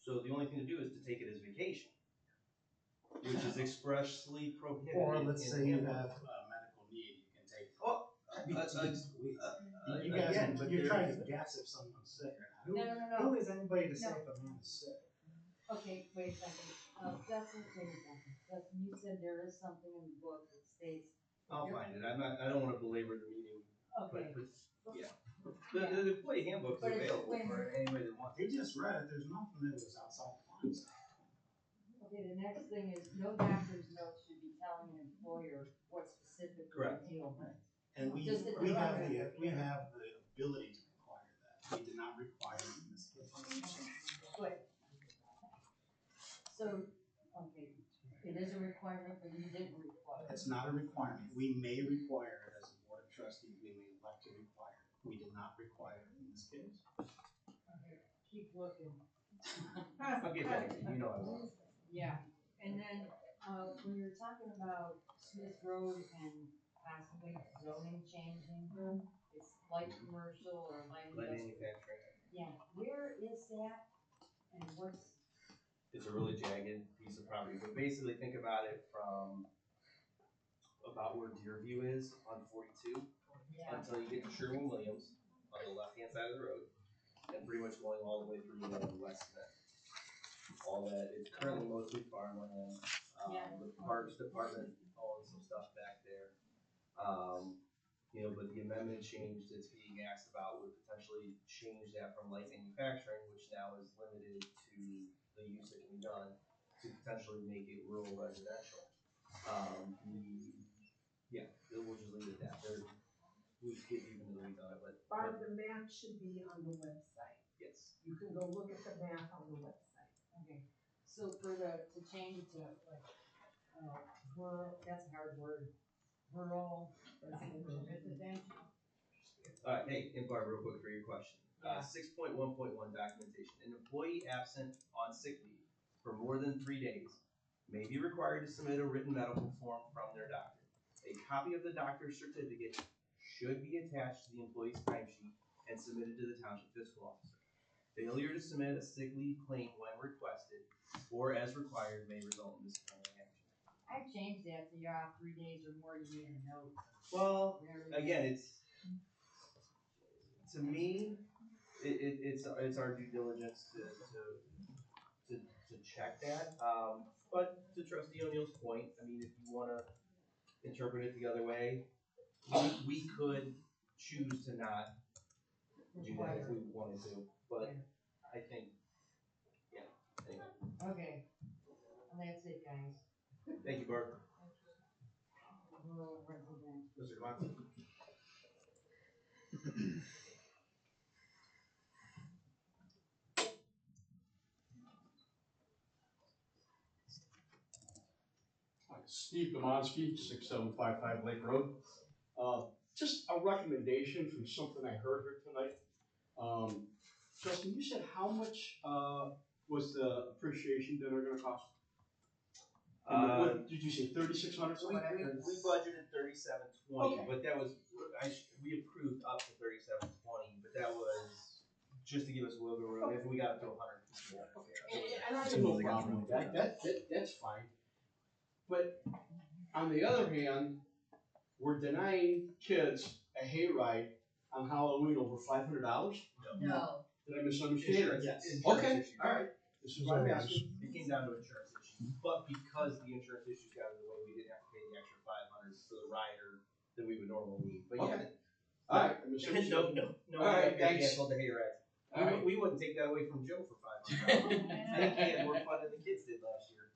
So the only thing to do is to take it as vacation, which is expressly prohibited. or let's in say the you handbook. have a medical need, you can take. Oh, You guys, again, but you're there- trying to guess if someone's sick or not. No. Who is anybody to say No. if a man is sick? Okay, wait a second. Justin, wait a second. Justin, you said there is something in the book that states. I'll find it. I don't wanna belabor the meeting, Okay. but yeah. The employee handbook is But it's- available wait a for minute. anybody that wants He it. just read it, there's nothing that was outside the lines. Okay, the next thing is, no doctor's note should be telling an employer what specifically Correct. they deal with. And we Just the have department. the ability to require that, we did not require it in this case. Good. So, okay, it is a requirement, but you didn't require it. It's not a requirement, we may require it as a board of trustees, we may elect to require it, we did not require it in this case. Okay, keep looking. I'll get back to you, you know I will. Yeah, and then, when you're talking about Smith Road and possibly zoning changing, it's light commercial or light Light industrial. manufacturing. Yeah, where is that and what's, It's a really jagged piece of property, but basically think about it from about where Deerview is on 42 yeah, until you get to Sherwin-Williams on the left-hand side of the road, and pretty much going all the way through the west of it. All that is currently mostly farmland. Yeah. The Parks Department owns some stuff back there. But the amendment change that's being asked about would potentially change that from light manufacturing, which now is limited to the use that can be done, to potentially make it rural residential. We'll just leave it at that. We could get even the weeds on it, but Barb, the map should be on the website. yes. You can go look at the map on the website. okay. So to change it to like, rural, that's a hard word, rural residential. Alright, hey, and Barb, real quick for your question. Yeah. 6.1.1 documentation. An employee absent on sick leave for more than 3 days may be required to submit a written medical form from their doctor. A copy of the doctor's certificate should be attached to the employee's timesheet and submitted to the township fiscal officer. Failure to submit a sick leave claim when requested or as required may result in disciplinary action. I changed that to you're off 3 days or more, you need a note. Well, Whatever. again, to me, it's our due diligence to check that. But to Trustee O'Neill's point, I mean, if you wanna interpret it the other way, we could choose to not do that if we wanted to, but I think, yeah, anyway. Okay, and that's it, guys. Thank you, Barb. Rural residential. Mr. Glancy? Like a Steve Domonsky, 6755 Lake Road. Just a recommendation from something I heard here tonight. Justin, you said how much was the appreciation dinner gonna cost? What did you say, 3,600? We budgeted 3720, Okay. but that was, we approved up to 3720, but that was just to give us a little bit of room, if we got up to 100 people. And I have no problem with that, that's fine. But on the other hand, we're denying kids a hayride on Halloween over $500? No. Did I misunderstand? Insurance, Yes. insurance Okay, issues. alright. This is what I'm asking. It came down to insurance issues, but because the insurance issues got in the way, we didn't have to pay the extra 500 for the rider that we would normally need, but yeah. Okay. Alright, I misunderstood. No, Alright, we thanks. canceled the hayride. Alright. We wouldn't take that away from Joe for $500. I think he had more fun than the kids did last year.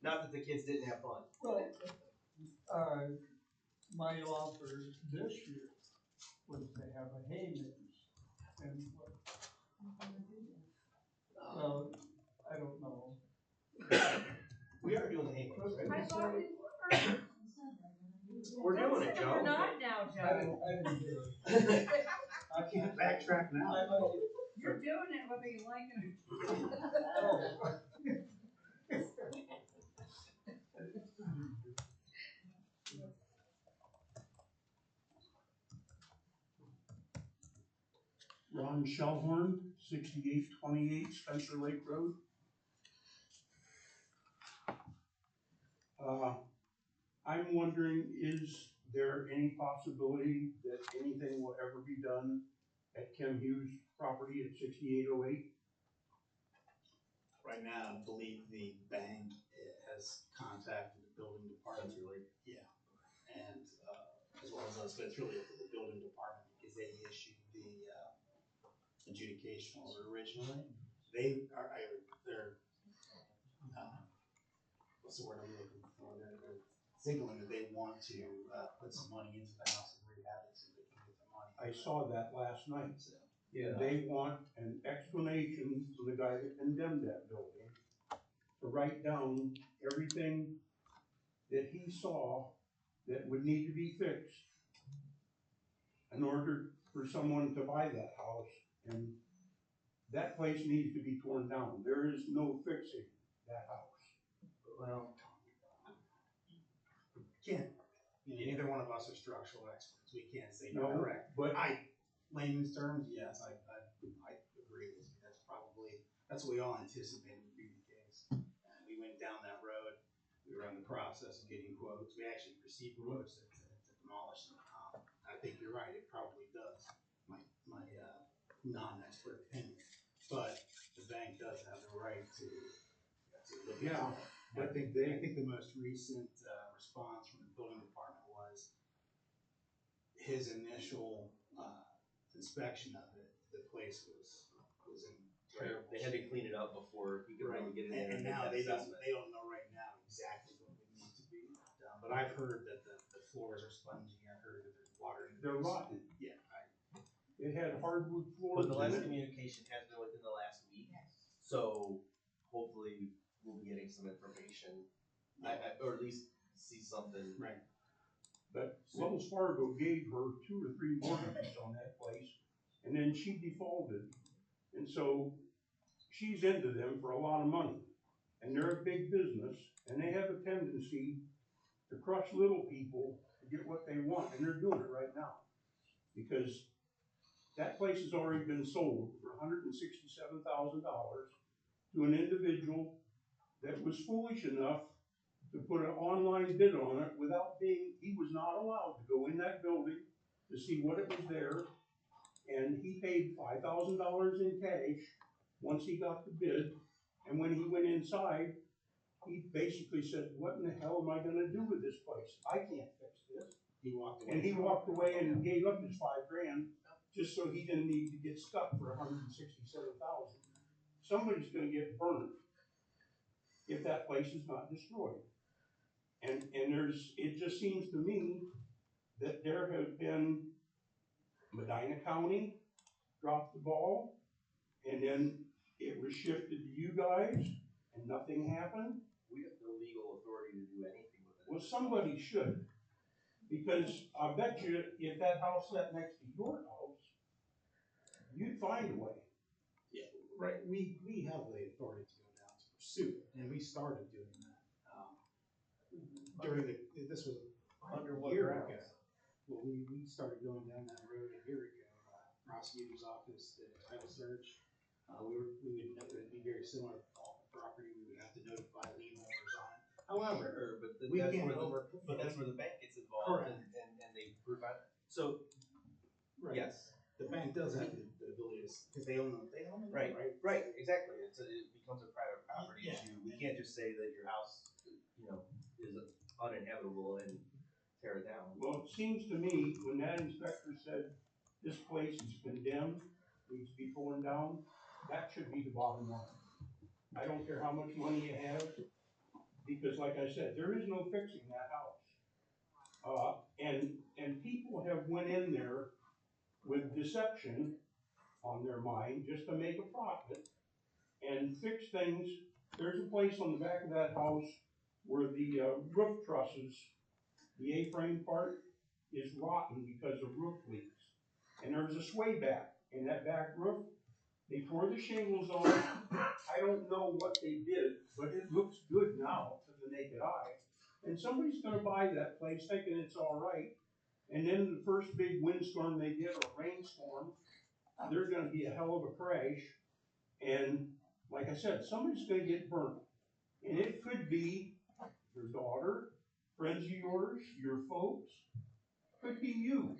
Not that the kids didn't have fun. Well, my offer this year was to have a hay mix, and what? Well, I don't know. We are doing the hay mix, I right? thought we were. We're doing it, Don't say Joe. We're not now, Joe. I didn't do it. I can't backtrack now. You're doing it whether you like it or Ron Shellhorn, 6828 Spencer Lake Road. I'm wondering, is there any possibility that anything will ever be done at Kim Hughes' property at 6808? Right now, I believe the bank has contacted the building department. Yeah, and as well as us, but it's really up to the building department because they issued the adjudication order originally. They're what's the word I'm looking for? They're signaling that they want to put some money into the house and rehab it so they can get the money. I saw that last night. So, Yeah. They want an explanation from the guy that condemned that building to write down everything that he saw that would need to be fixed in order for someone to buy that house. And that place needs to be torn down. There is no fixing that house. Well, neither one of us are structural experts. We can't say No, you're correct. but Layman's terms, yes, I agree with you. That's what we all anticipated would be the case. And we went down that road. We were in the process of getting quotes. We actually received quotes to demolish them. I think you're right. It probably does. My non-expert opinion, but the bank does have the right to look at Yeah, it. I think the most recent response from the building department was his initial inspection of it. The place was in terrible they had to shape. clean it up before he could really get in there And make now that they don't assessment. know right now exactly what would need to be done. But I've heard that the floors are spongy. I've heard that there's water in the they're basement. rotten. Yeah, It had hardwood floors But the in last it. communication has been within the last week, so hopefully we'll be getting some information, or at least see something. right. But Wells Fargo gave her 2 or 3 mortgages on that place, and then she defaulted. And so she's into them for a lot of money. And they're a big business, and they have a tendency to crush little people to get what they want, and they're doing it right now. Because that place has already been sold for $167,000 to an individual that was foolish enough to put an online bid on it without he was not allowed to go in that building to see what it was there. And he paid $5,000 in cash once he got the bid. And when he went inside, he basically said, "What in the hell am I gonna do with this place? I can't fix this." He walked away. And he walked away and gave up his $5,000 just so he didn't need to get stuck for $167,000. Somebody's gonna get burned if that place is not destroyed. And it just seems to me that there have been, Medina County dropped the ball, and then it was shifted to you guys, and nothing happened. We have no legal authority to do anything with it. Well, somebody should, because I bet you if that house sat next to your house, you'd find a way. Right, we have the authority to go down to pursue it, and we started doing that. This was a year ago. Well, we started going down that road a year ago. Prosecutor's office did a title search. It would be very similar to the property. We would have to notify lien holders on it. However, Sure, but we that's can't but that's where the bank gets involved Correct. and they provide, so, Right. yes. The bank does have the ability to, because they own the land, Right, right? right, exactly, it becomes a private property Yeah. issue, we can't just say that your house, is uninhabitable and tear it down. Well, it seems to me, when that inspector said this place is condemned, needs to be torn down, that should be the bottom line. I don't care how much money you have, because like I said, there is no fixing that house. And people have went in there with deception on their mind just to make a profit and fix things. There's a place on the back of that house where the roof trusses, the A-frame part is rotten because the roof leaks. And there's a sway back in that back roof. They tore the shingles off. I don't know what they did, but it looks good now to the naked eye. And somebody's gonna buy that place thinking it's all right. And then the first big windstorm they get, or rainstorm, there's gonna be a hell of a crash. And like I said, somebody's gonna get burnt. And it could be your daughter, friends of yours, your folks, could be you.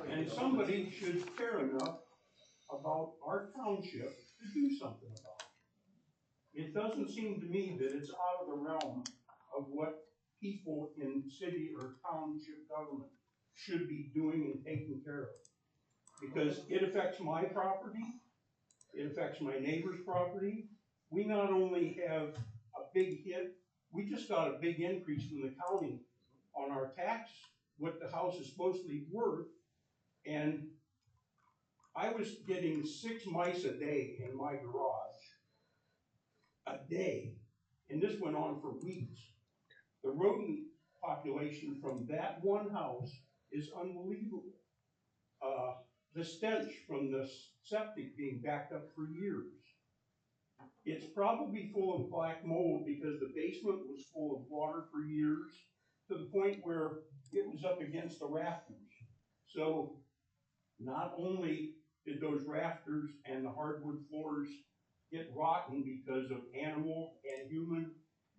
And somebody should care enough about our township to do something about it. It doesn't seem to me that it's out of the realm of what people in city or township government should be doing and taking care of. Because it affects my property, it affects my neighbor's property. We not only have a big hit, we just got a big increase from the county on our tax, what the house is supposed to be worth. And I was getting 6 mice a day in my garage, a day, and this went on for weeks. The rodent population from that one house is unbelievable. The stench from the septic being backed up for years. It's probably full of black mold because the basement was full of water for years, to the point where it was up against the rafters. So not only did those rafters and the hardwood floors get rotten because of animal and human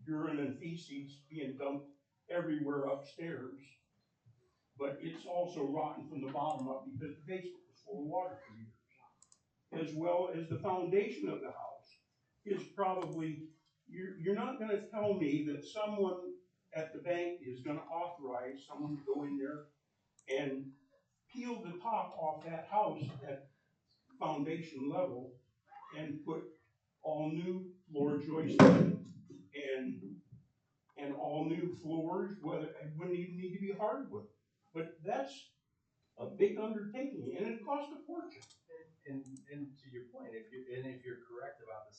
urine and feces being dumped everywhere upstairs, but it's also rotten from the bottom up because the basement was full of water for years. As well as the foundation of the house is probably, you're not gonna tell me that someone at the bank is gonna authorize someone to go in there and peel the top off that house at foundation level and put all new floor joisting and all new floors, whether it wouldn't even need to be hardwood. But that's a big undertaking, and it costs a fortune. And to your point, if you're correct about the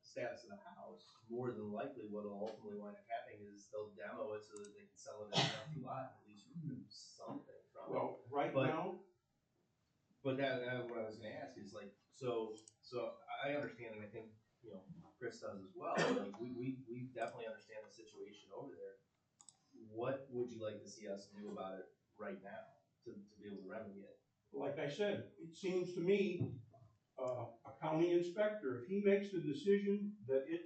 status of the house, more than likely what'll ultimately wind up happening is they'll demo it so that they can sell it as an empty lot, and at least remove something from it. Well, right But- now, But that what I was gonna ask is like, so I understand, and I think, Chris does as well, like, we definitely understand the situation over there. What would you like to see us do about it right now, to be able to remedy it? like I said, it seems to me, a county inspector, if he makes the decision that it's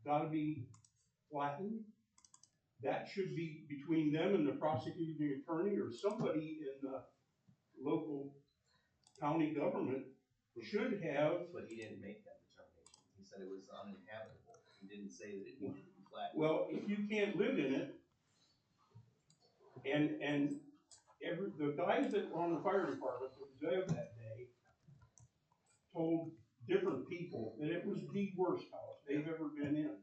gotta be flattened, that should be between them and the prosecuting attorney or somebody in the local county government should have. But he didn't make that determination, he said it was uninhabitable, he didn't say that it needed to be flat. Well, if you can't live in it, and the guys that were on the fire department that was there that day told different people that it was the worst house they've ever been in.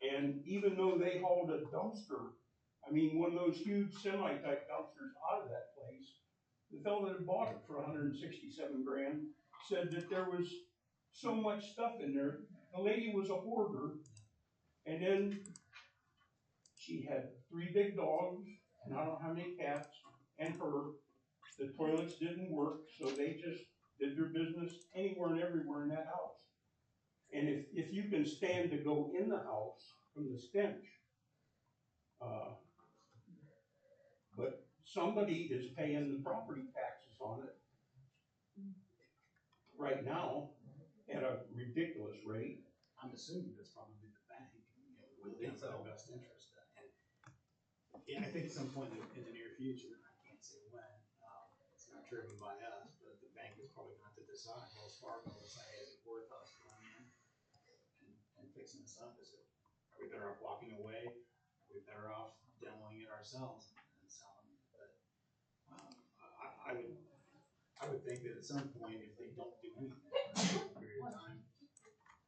And even though they hauled a dumpster, I mean, one of those huge semi-type dumpsters out of that place, the fellow that had bought it for $167 grand said that there was so much stuff in there. The lady was a hoarder, and then She had 3 big dogs, and I don't know how many cats, and her. The toilets didn't work, so they just did their business anywhere and everywhere in that house. And if you can stand to go in the house from the stench, but somebody is paying the property taxes on it right now at a ridiculous rate. I'm assuming that's probably the bank, with their best interest. And yeah, I think at some point in the near future, I can't say when, it's not driven by us, but the bank is probably going to have to decide, Wells Fargo will say, is it worth us going in and fixing this up? Are we better off walking away? Are we better off demoing it ourselves and selling it? But I would think that at some point, if they don't do anything for a period of time,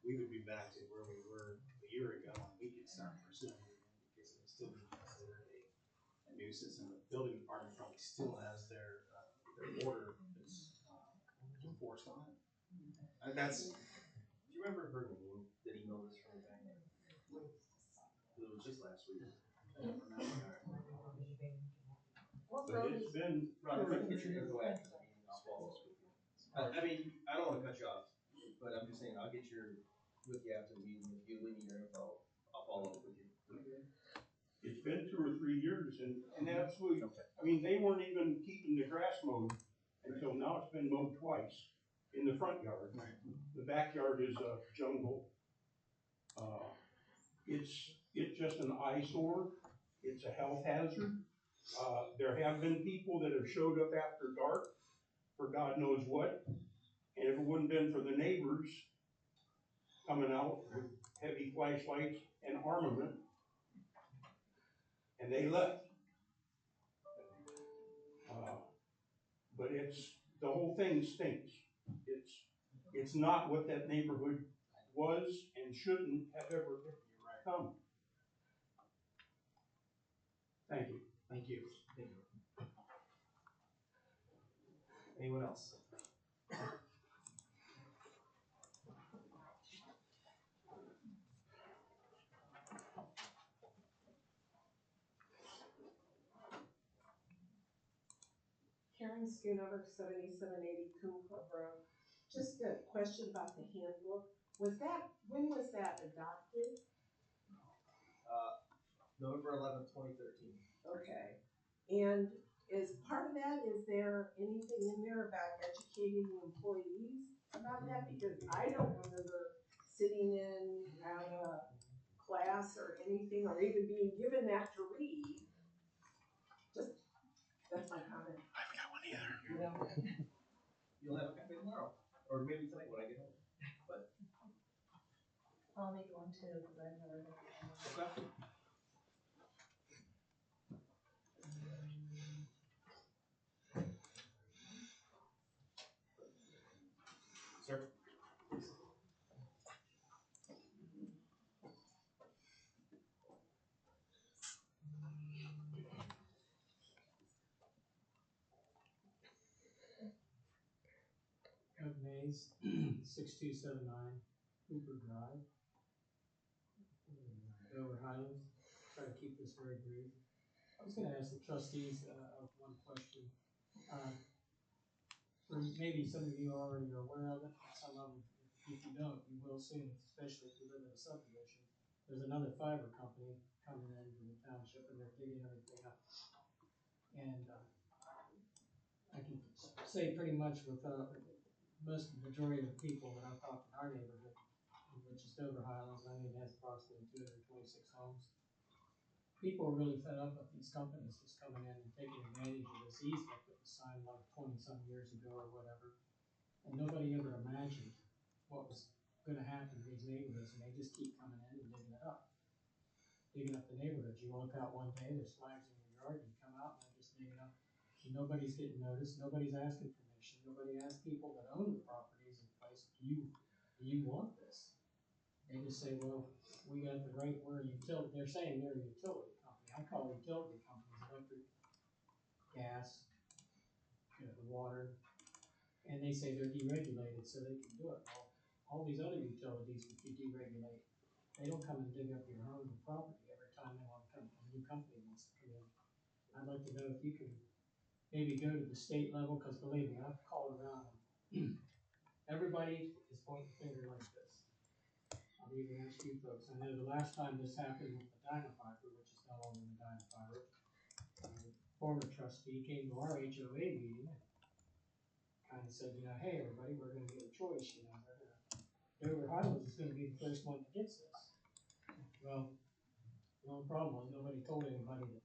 we would be back to where we were a year ago, and we could start pursuing it again, because it would still be considered a nuisance, and the building department probably still has their order that's enforced on it. And do you remember her name that emailed us from the bank? It was just last week. I don't remember. But it's been Ron, if I can get your info after the meeting, I'll follow up with you. I mean, I don't wanna cut you off, but I'm just saying, I'll get with you after the meeting. If you leave me your info, I'll follow up with you. It's been 2 or 3 years, and absolutely, I mean, they weren't even keeping the grass mowed until now. It's been mowed twice in the front yard. The backyard is a jungle. It's just an eyesore. It's a health hazard. There have been people that have showed up after dark for God knows what, and if it wouldn't been for the neighbors coming out with heavy flashlights and armament, and they left. But the whole thing stinks. It's not what that neighborhood was and shouldn't have ever come. Thank you. Thank you. Thank you. Anyone else? Karen Schoonover, 7780 Coon Club Road. Just a question about the handbook. When was that adopted? November 11th, 2013. Okay. And as part of that, is there anything in there about educating the employees about that? Because I don't remember sitting in at a class or anything, or even being given that to read. Just, that's my comment. I haven't got one either. You know? You'll have a copy tomorrow, or maybe tonight when I get home. But I'll make one too, because I've never done one. okay. Sir. Doug Mays, 6279 Cooper Drive, Dover Highlands. Try to keep this very brief. I was gonna ask the trustees one question. Or maybe some of you already are aware of it, some of them, if you don't, you will soon, especially if you live in a subdivision. There's another fiber company coming into the township, and they're digging everything up. And I can say pretty much with most of the majority of the people that I've talked in our neighborhood, which is Dover Highlands, I mean, it has approximately 226 homes. People are really fed up with these companies just coming in and taking advantage of this easement that was signed like 20-some years ago or whatever. And nobody ever imagined what was gonna happen to these neighborhoods, and they just keep coming in and digging it up. Digging up the neighborhoods. You walk out one day, there's flags in your yard, and you come out and they're just digging up. And nobody's getting noticed, nobody's asking permission, nobody asks people that own the properties in place, do you want this? They just say, well, we got the right, we're a utility, they're saying they're a utility company. I call utility companies electric, gas, the water, and they say they're deregulated so they can do it. Well, all these other utilities, if you deregulate, they don't come and dig up your own property every time they want to come and new company wants to come in. I'd like to know if you can maybe go to the state level, cause believe me, I've called around. Everybody is pointing the finger like this. I'll even ask you folks, I know the last time this happened with the Dynafiber, which is no longer the Dynafiber, former trustee came to our HOA meeting and kind of said, you know, hey, everybody, we're gonna get a choice, you know, Dover Highlands is gonna be the first one that gets this. Well, the only problem was nobody told anybody that,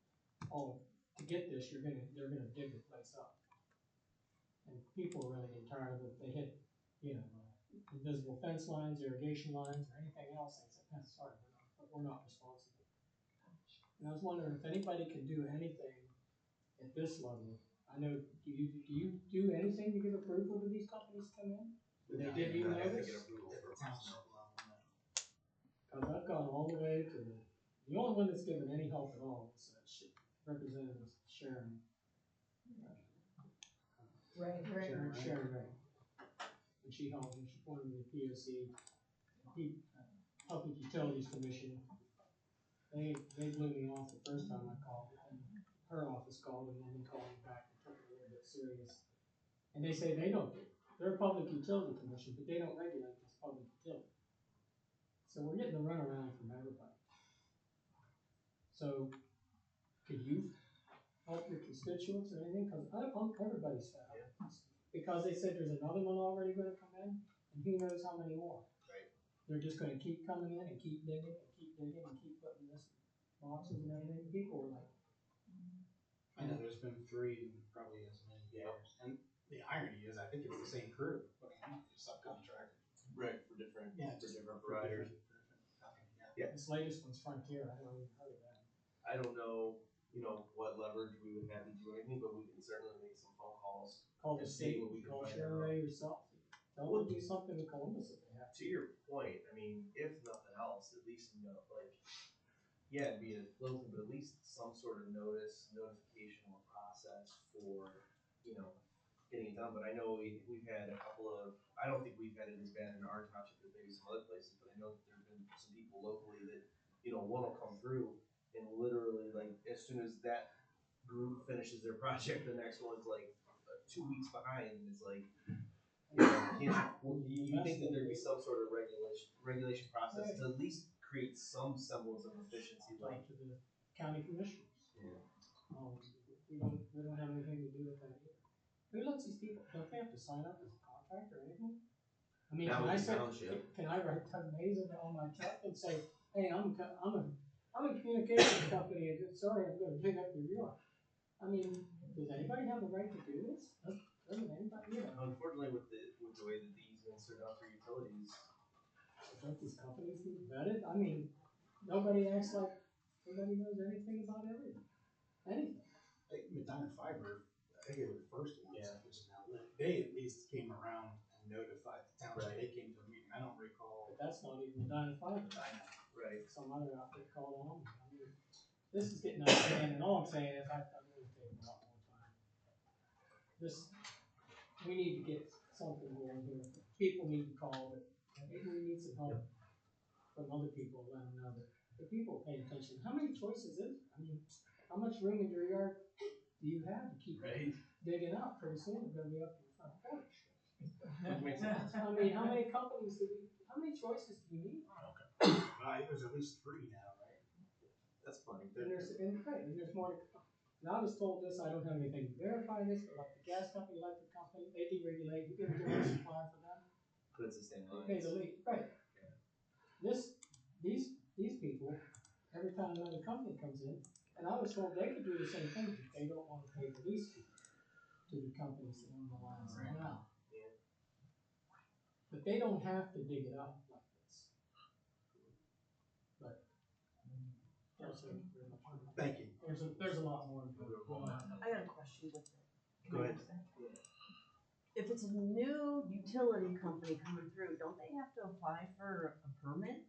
oh, to get this, they're gonna dig the place up. And people really get tired of it, they hit, you know, invisible fence lines, irrigation lines, or anything else, they say, sorry, we're not responsible. And I was wondering if anybody can do anything at this level. I know, do you do anything to give approval to these companies come in? Do they give you notice? Cause I've gone all the way to the only one that's given any help at all was Representative Sharon. Sharon Ray. And she helped me, she pointed me to POC, Public Utilities Commission. They blew me off the first time I called, and her office called, and then they called me back and took it a little bit serious. And they say they're a public utility commission, but they don't regulate this public utility. So we're getting the runaround from everybody. So, could you help your constituents or anything? Cause everybody's fed up. Because they said there's another one already gonna come in, and who knows how many more. Right. They're just gonna keep coming in and keep digging and keep digging and keep putting this boxes and everything. People are like, I know there's been 3 in probably as many years, and the irony is, I think it's the same crew, but subcontracted. Right, for different providers. Yeah. this latest one's Frontier, I haven't even heard of that. I don't know, you know, what leverage we would have to do anything, but we can certainly make some phone calls. Call the And see state, what we can call find Sharon out. Ray yourself. Tell them to do something in Columbus if they have To your point, I mean, if nothing else, at least, you know, like, yeah, it'd be a little thing, but at least some sort of notification or process for, you know, getting it done. But I know we've had a couple of, I don't think we've had it as bad in our township as maybe some other places, but I know that there've been some people locally that, you know, one will come through and literally, like, as soon as that group finishes their project, the next one's like 2 weeks behind, and it's like, you know, you think that there'd be some sort of regulation process to at least create some semblance of efficiency, like. to the county commissioners. Yeah. We don't have anything to do with that either. Who lets these people, don't they have to sign up as a contract or anything? I mean, Not can I with the say, township. can I write Mason on my truck and say, hey, I'm a communications company, and sorry, I'm gonna pick up your yard? I mean, does anybody have the right to do this? Doesn't anybody, you know? Unfortunately, with the way that the easements are done for utilities, Don't these companies need vetted? I mean, nobody acts like nobody knows anything about anything. Medina Fiber, I think they were the first ones. They at least came around and notified the township. Right. They came to a meeting. I don't recall. But that's not even Dynafiber. right? Some other outfit called on. I mean, this is getting out of hand, and all I'm saying is I'm gonna take a lot more time. We need to get something going here. People need to call, but maybe we need some help from other people, let them know that the people pay attention. How many choices is there? I mean, how much room in your yard do you have to keep digging up? Pretty soon it's gonna be up to your front porch. I mean, how many choices do you need? There's at least 3 now, right? That's funny. And there's more to come. Now I was told this, I don't have anything to verify this, but like the gas company, electric company, they deregulate, you get a direct supply for them. But it's the same line. Pay the leak, right. These people, every time another company comes in, and I was told they could do the same thing, but they don't wanna pay the lease fee to the companies that own the lines now. Yeah. But they don't have to dig it up like this. But, that's it, very much. Thank you. There's a lot more. I got a question with it. Go ahead. If it's a new utility company coming through, don't they have to apply for a permit?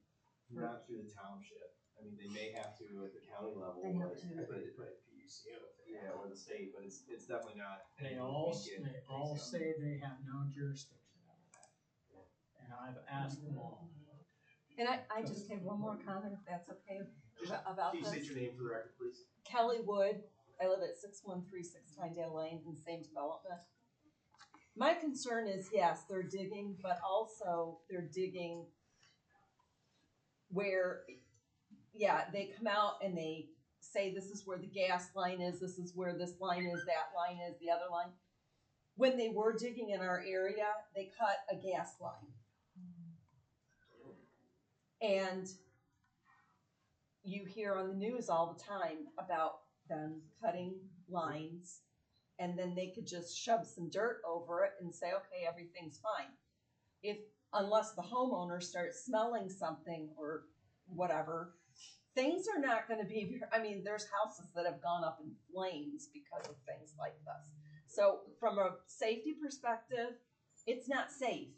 Not through the township. I mean, they may have to at the county level. They have to. But PUCO. Yeah, or the state, but it's definitely not. They anything all we get say they have no jurisdiction over that. And I've asked them all. And I just have one more comment, if that's okay. about Can you state this. your name for the record, please? Kelly Wood, I live at 6136 Tyndale Lane in the same development. My concern is, yes, they're digging, but also they're digging where, yeah, they come out and they say this is where the gas line is, this is where this line is, that line is, the other line. When they were digging in our area, they cut a gas line. And you hear on the news all the time about them cutting lines, and then they could just shove some dirt over it and say, okay, everything's fine. Unless the homeowner starts smelling something or whatever, things are not gonna be, I mean, there's houses that have gone up in flames because of things like this. So from a safety perspective, it's not safe.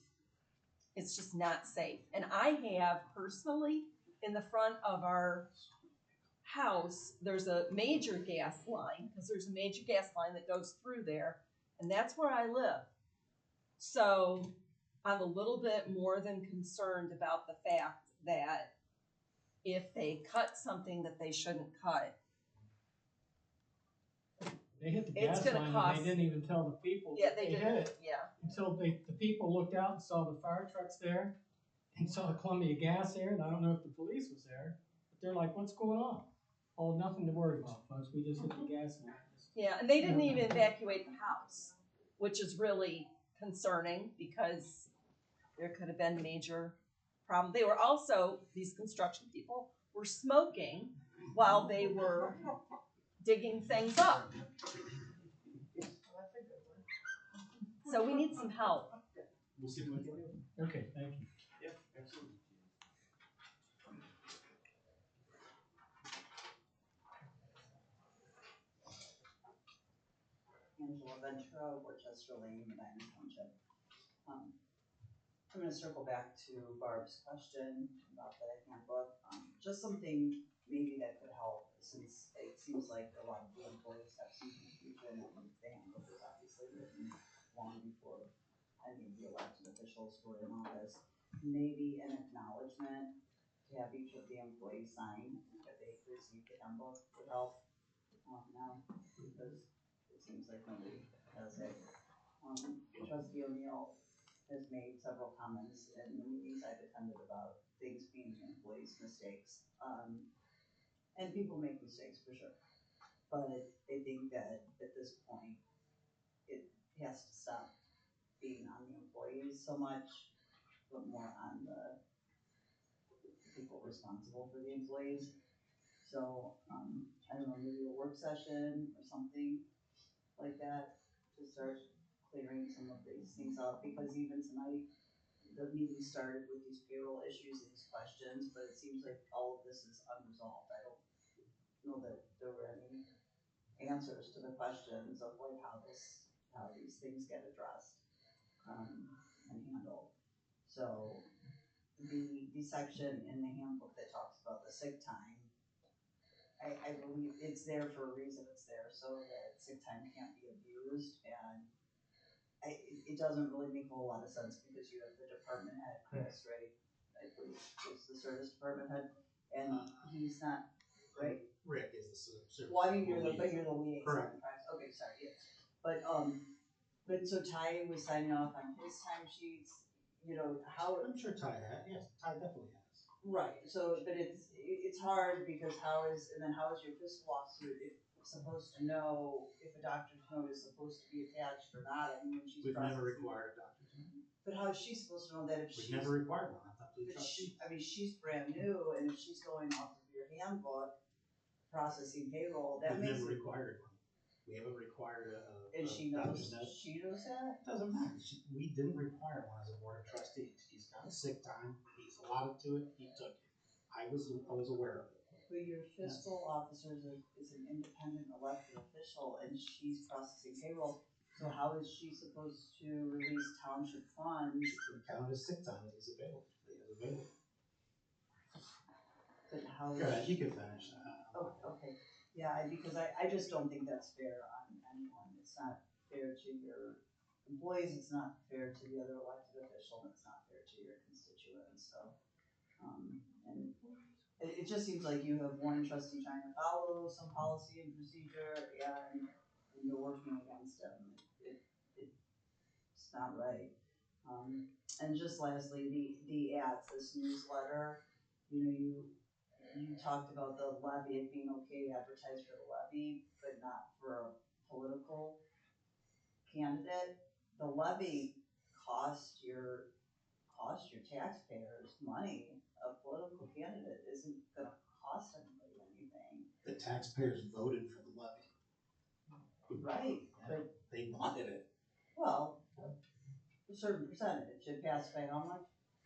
It's just not safe. And I have personally, in the front of our house, there's a major gas line, because there's a major gas line that goes through there, and that's where I live. So I'm a little bit more than concerned about the fact that if they cut something that they shouldn't cut, They hit the It's gas gonna line cost- and they didn't even tell the people yeah, that they hit did it. it, yeah. Until the people looked out and saw the fire trucks there and saw the Columbia Gas there, and I don't know if the police was there, but they're like, what's going on? Oh, nothing to worry about, folks, we just hit the gas line. Yeah, and they didn't even evacuate the house, which is really concerning because there could have been major problem. They were also, these construction people were smoking while they were digging things up. So we need some help. We'll see what we can do. Okay, thank you. Yeah, absolutely. Angela Ventura, Worcester Lane, Medina Township. I'm gonna circle back to Barb's question about the handbook. Just something maybe that could help, since it seems like a lot of the employees have some confusion, and the handbook was obviously written long before any of the elected officials were in office. Maybe an acknowledgement to have each of the employees sign if they received the handbook would help now, because it seems like nobody does it. Trustee O'Neill has made several comments in the meetings I've attended about things being the employees' mistakes. And people make mistakes for sure. But I think that at this point, it has to stop being on the employees so much, but more on the people responsible for the employees. So, I don't know, maybe a work session or something like that to start clearing some of these things up, because even tonight, the meeting started with these payroll issues and these questions, but it seems like all of this is unresolved. I don't know that there were any answers to the questions of like how these things get addressed, and handled. So the section in the handbook that talks about the sick time, I believe it's there for a reason. It's there so that sick time can't be abused, and it doesn't really make a whole lot of sense because you have the department head, Chris, right? I believe is the service department head, and he's not, right? Rick is the service. Well, I mean, you're the liaison. Correct. Okay, sorry, yeah. But so Ty was signing off on his time sheets, you know, how. I'm sure Ty has, yes, Ty definitely has. Right, so, but it's hard because how is your fiscal officer supposed to know if a doctor's note is supposed to be attached or not? I mean, when she's We've never processing. required a doctor's note. But how is she supposed to know that if she's? We've never required one, that's up to the But trustee. I mean, she's brand new, and if she's going off of your handbook, processing payroll, that We've makes never it. required one. We haven't required a And she knows, doctor's note. she knows that? It doesn't matter, we didn't require one as a board of trustees. He's got a sick time, he's allotted to it, he took it. I was aware of it. But your fiscal officer is an independent elected official, and she's processing payroll, so how is she supposed to release township funds? She can count his sick time that he's available, that he is available. But how Go is ahead, you she? can finish that. Oh, okay, yeah, because I just don't think that's fair on anyone. It's not fair to your employees, it's not fair to the other elected official, and it's not fair to your constituents, so, and it just seems like you have one trustee trying to follow some policy and procedure and you're working against them. It's not right. And just lastly, the ads, this newsletter, you talked about the levy, it being okay to advertise for the levy, but not for a political candidate. The levy costs your taxpayers money. A political candidate isn't gonna cost anybody anything. The taxpayers voted for the levy. Right, but, They wanted it. well, a certain percentage, it passed by how much?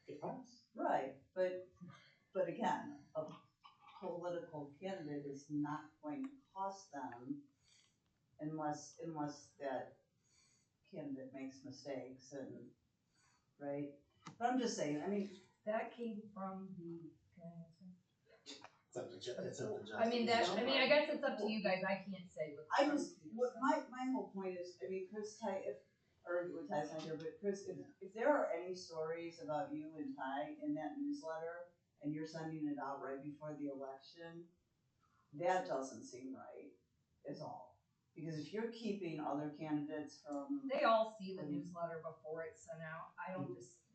It passed. Right, but again, a political candidate is not going to cost them unless that candidate makes mistakes and, right? But I'm just saying, I mean, That came from the, can I answer? It's up to it's up to Justin. I guess it's up to you guys, I can't say what. I just, my whole point is, I mean, Chris, Ty's not here, but Chris, if there are any stories about you and Ty in that newsletter, and you're sending it out right before the election, that doesn't seem right, is all. Because if you're keeping other candidates from. They all see the newsletter before it's sent out,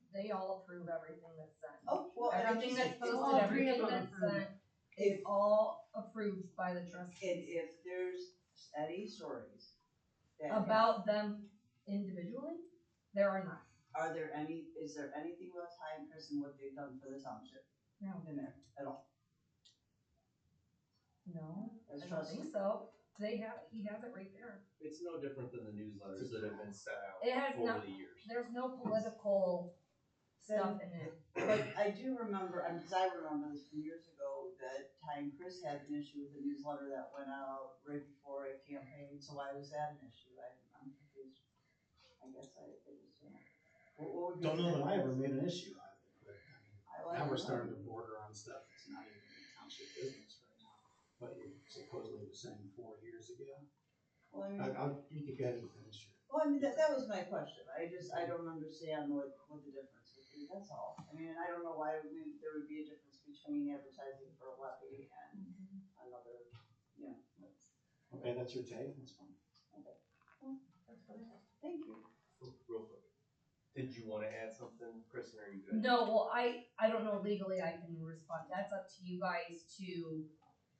they all approve everything that's sent. Oh, well, Everything that's posted, all three of everything them that's sent, is all approved by the trustees. And if there's any stories that. About them individually, there are none. Is there anything about Ty and Chris and what they've done for the township? No. In there, at all? No, As I don't think so. He has it right there. It's no different than the newsletters that have been sent out It has over the years. There's no political stuff in it. But I do remember, because I remember this from years ago, that Ty and Chris had an issue with the newsletter that went out right before a campaign, so why was that an issue? I'm confused. I guess I just don't know. What would be? Don't know that I ever made an issue out of it, but I now we're starting to border on stuff that's not even in township business right now. What you supposedly was saying 4 years ago. Well, I mean. You can go ahead and finish it. Well, I mean, that was my question. I don't understand what the difference would be, that's all. I mean, I don't know why there would be a difference between advertising for a levy and another, Okay, that's your take, that's fine. Okay. Well, that's what I have. Thank you. Real quick. Did you wanna add something, Chris, or are you good? No, well, I don't know legally I can respond. That's up to you guys to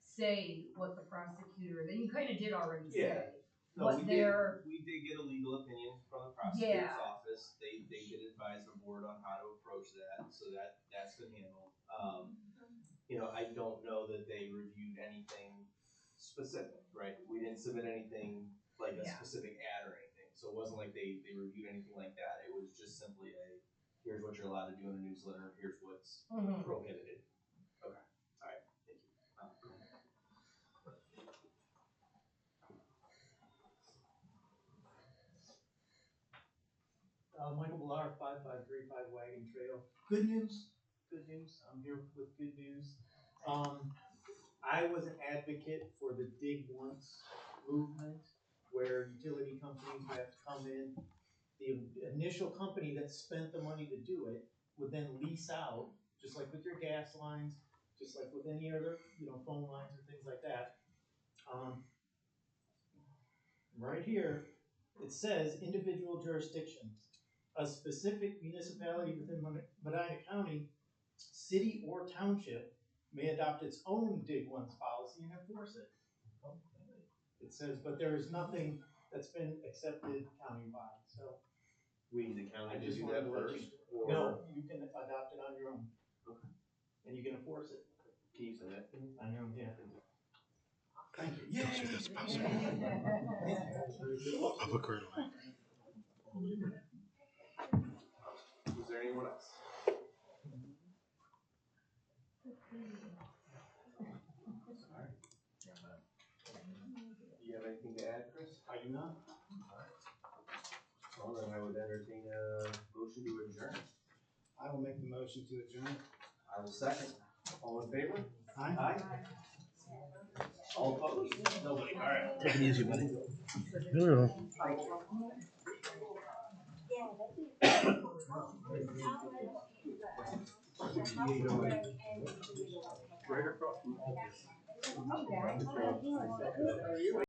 say what the prosecutor, and you kinda did already say. No, What we did get a legal opinion from the prosecutor's Yeah. office. They did advise the board on how to approach that, so that's been handled. I don't know that they reviewed anything specific, right? We didn't submit anything like a specific ad or anything, so it wasn't like they reviewed anything like that. It was just simply here's what you're allowed to do in a newsletter, here's what's prohibited. Okay, alright, thank you. Michael Millar, 5535 Wagon Trail. Good news. I'm here with good news. I was an advocate for the dig once movement, where utility companies would have to come in. The initial company that spent the money to do it would then lease out, just like with your gas lines, just like with any other, phone lines or things like that. Right here, it says individual jurisdictions. A specific municipality within Medina County, city or township may adopt its own dig once policy and enforce it. It says, but there is nothing that's been accepted countywide, so. We, the county, I did just do wanted that to let first? you, no, you can adopt it on your own. Okay. And you can enforce it. Can you say that? On your own, yeah. Thank you. Closer as possible. Look right away. Is there anyone else? Alright. Do you have anything to add, Chris? I do not. Well, then I would entertain a motion to adjourn. I will make the motion to adjourn. I will second. All in favor? Aye. All opposed? Nobody, alright. Take it easy, buddy. No. right across from Altus. Okay.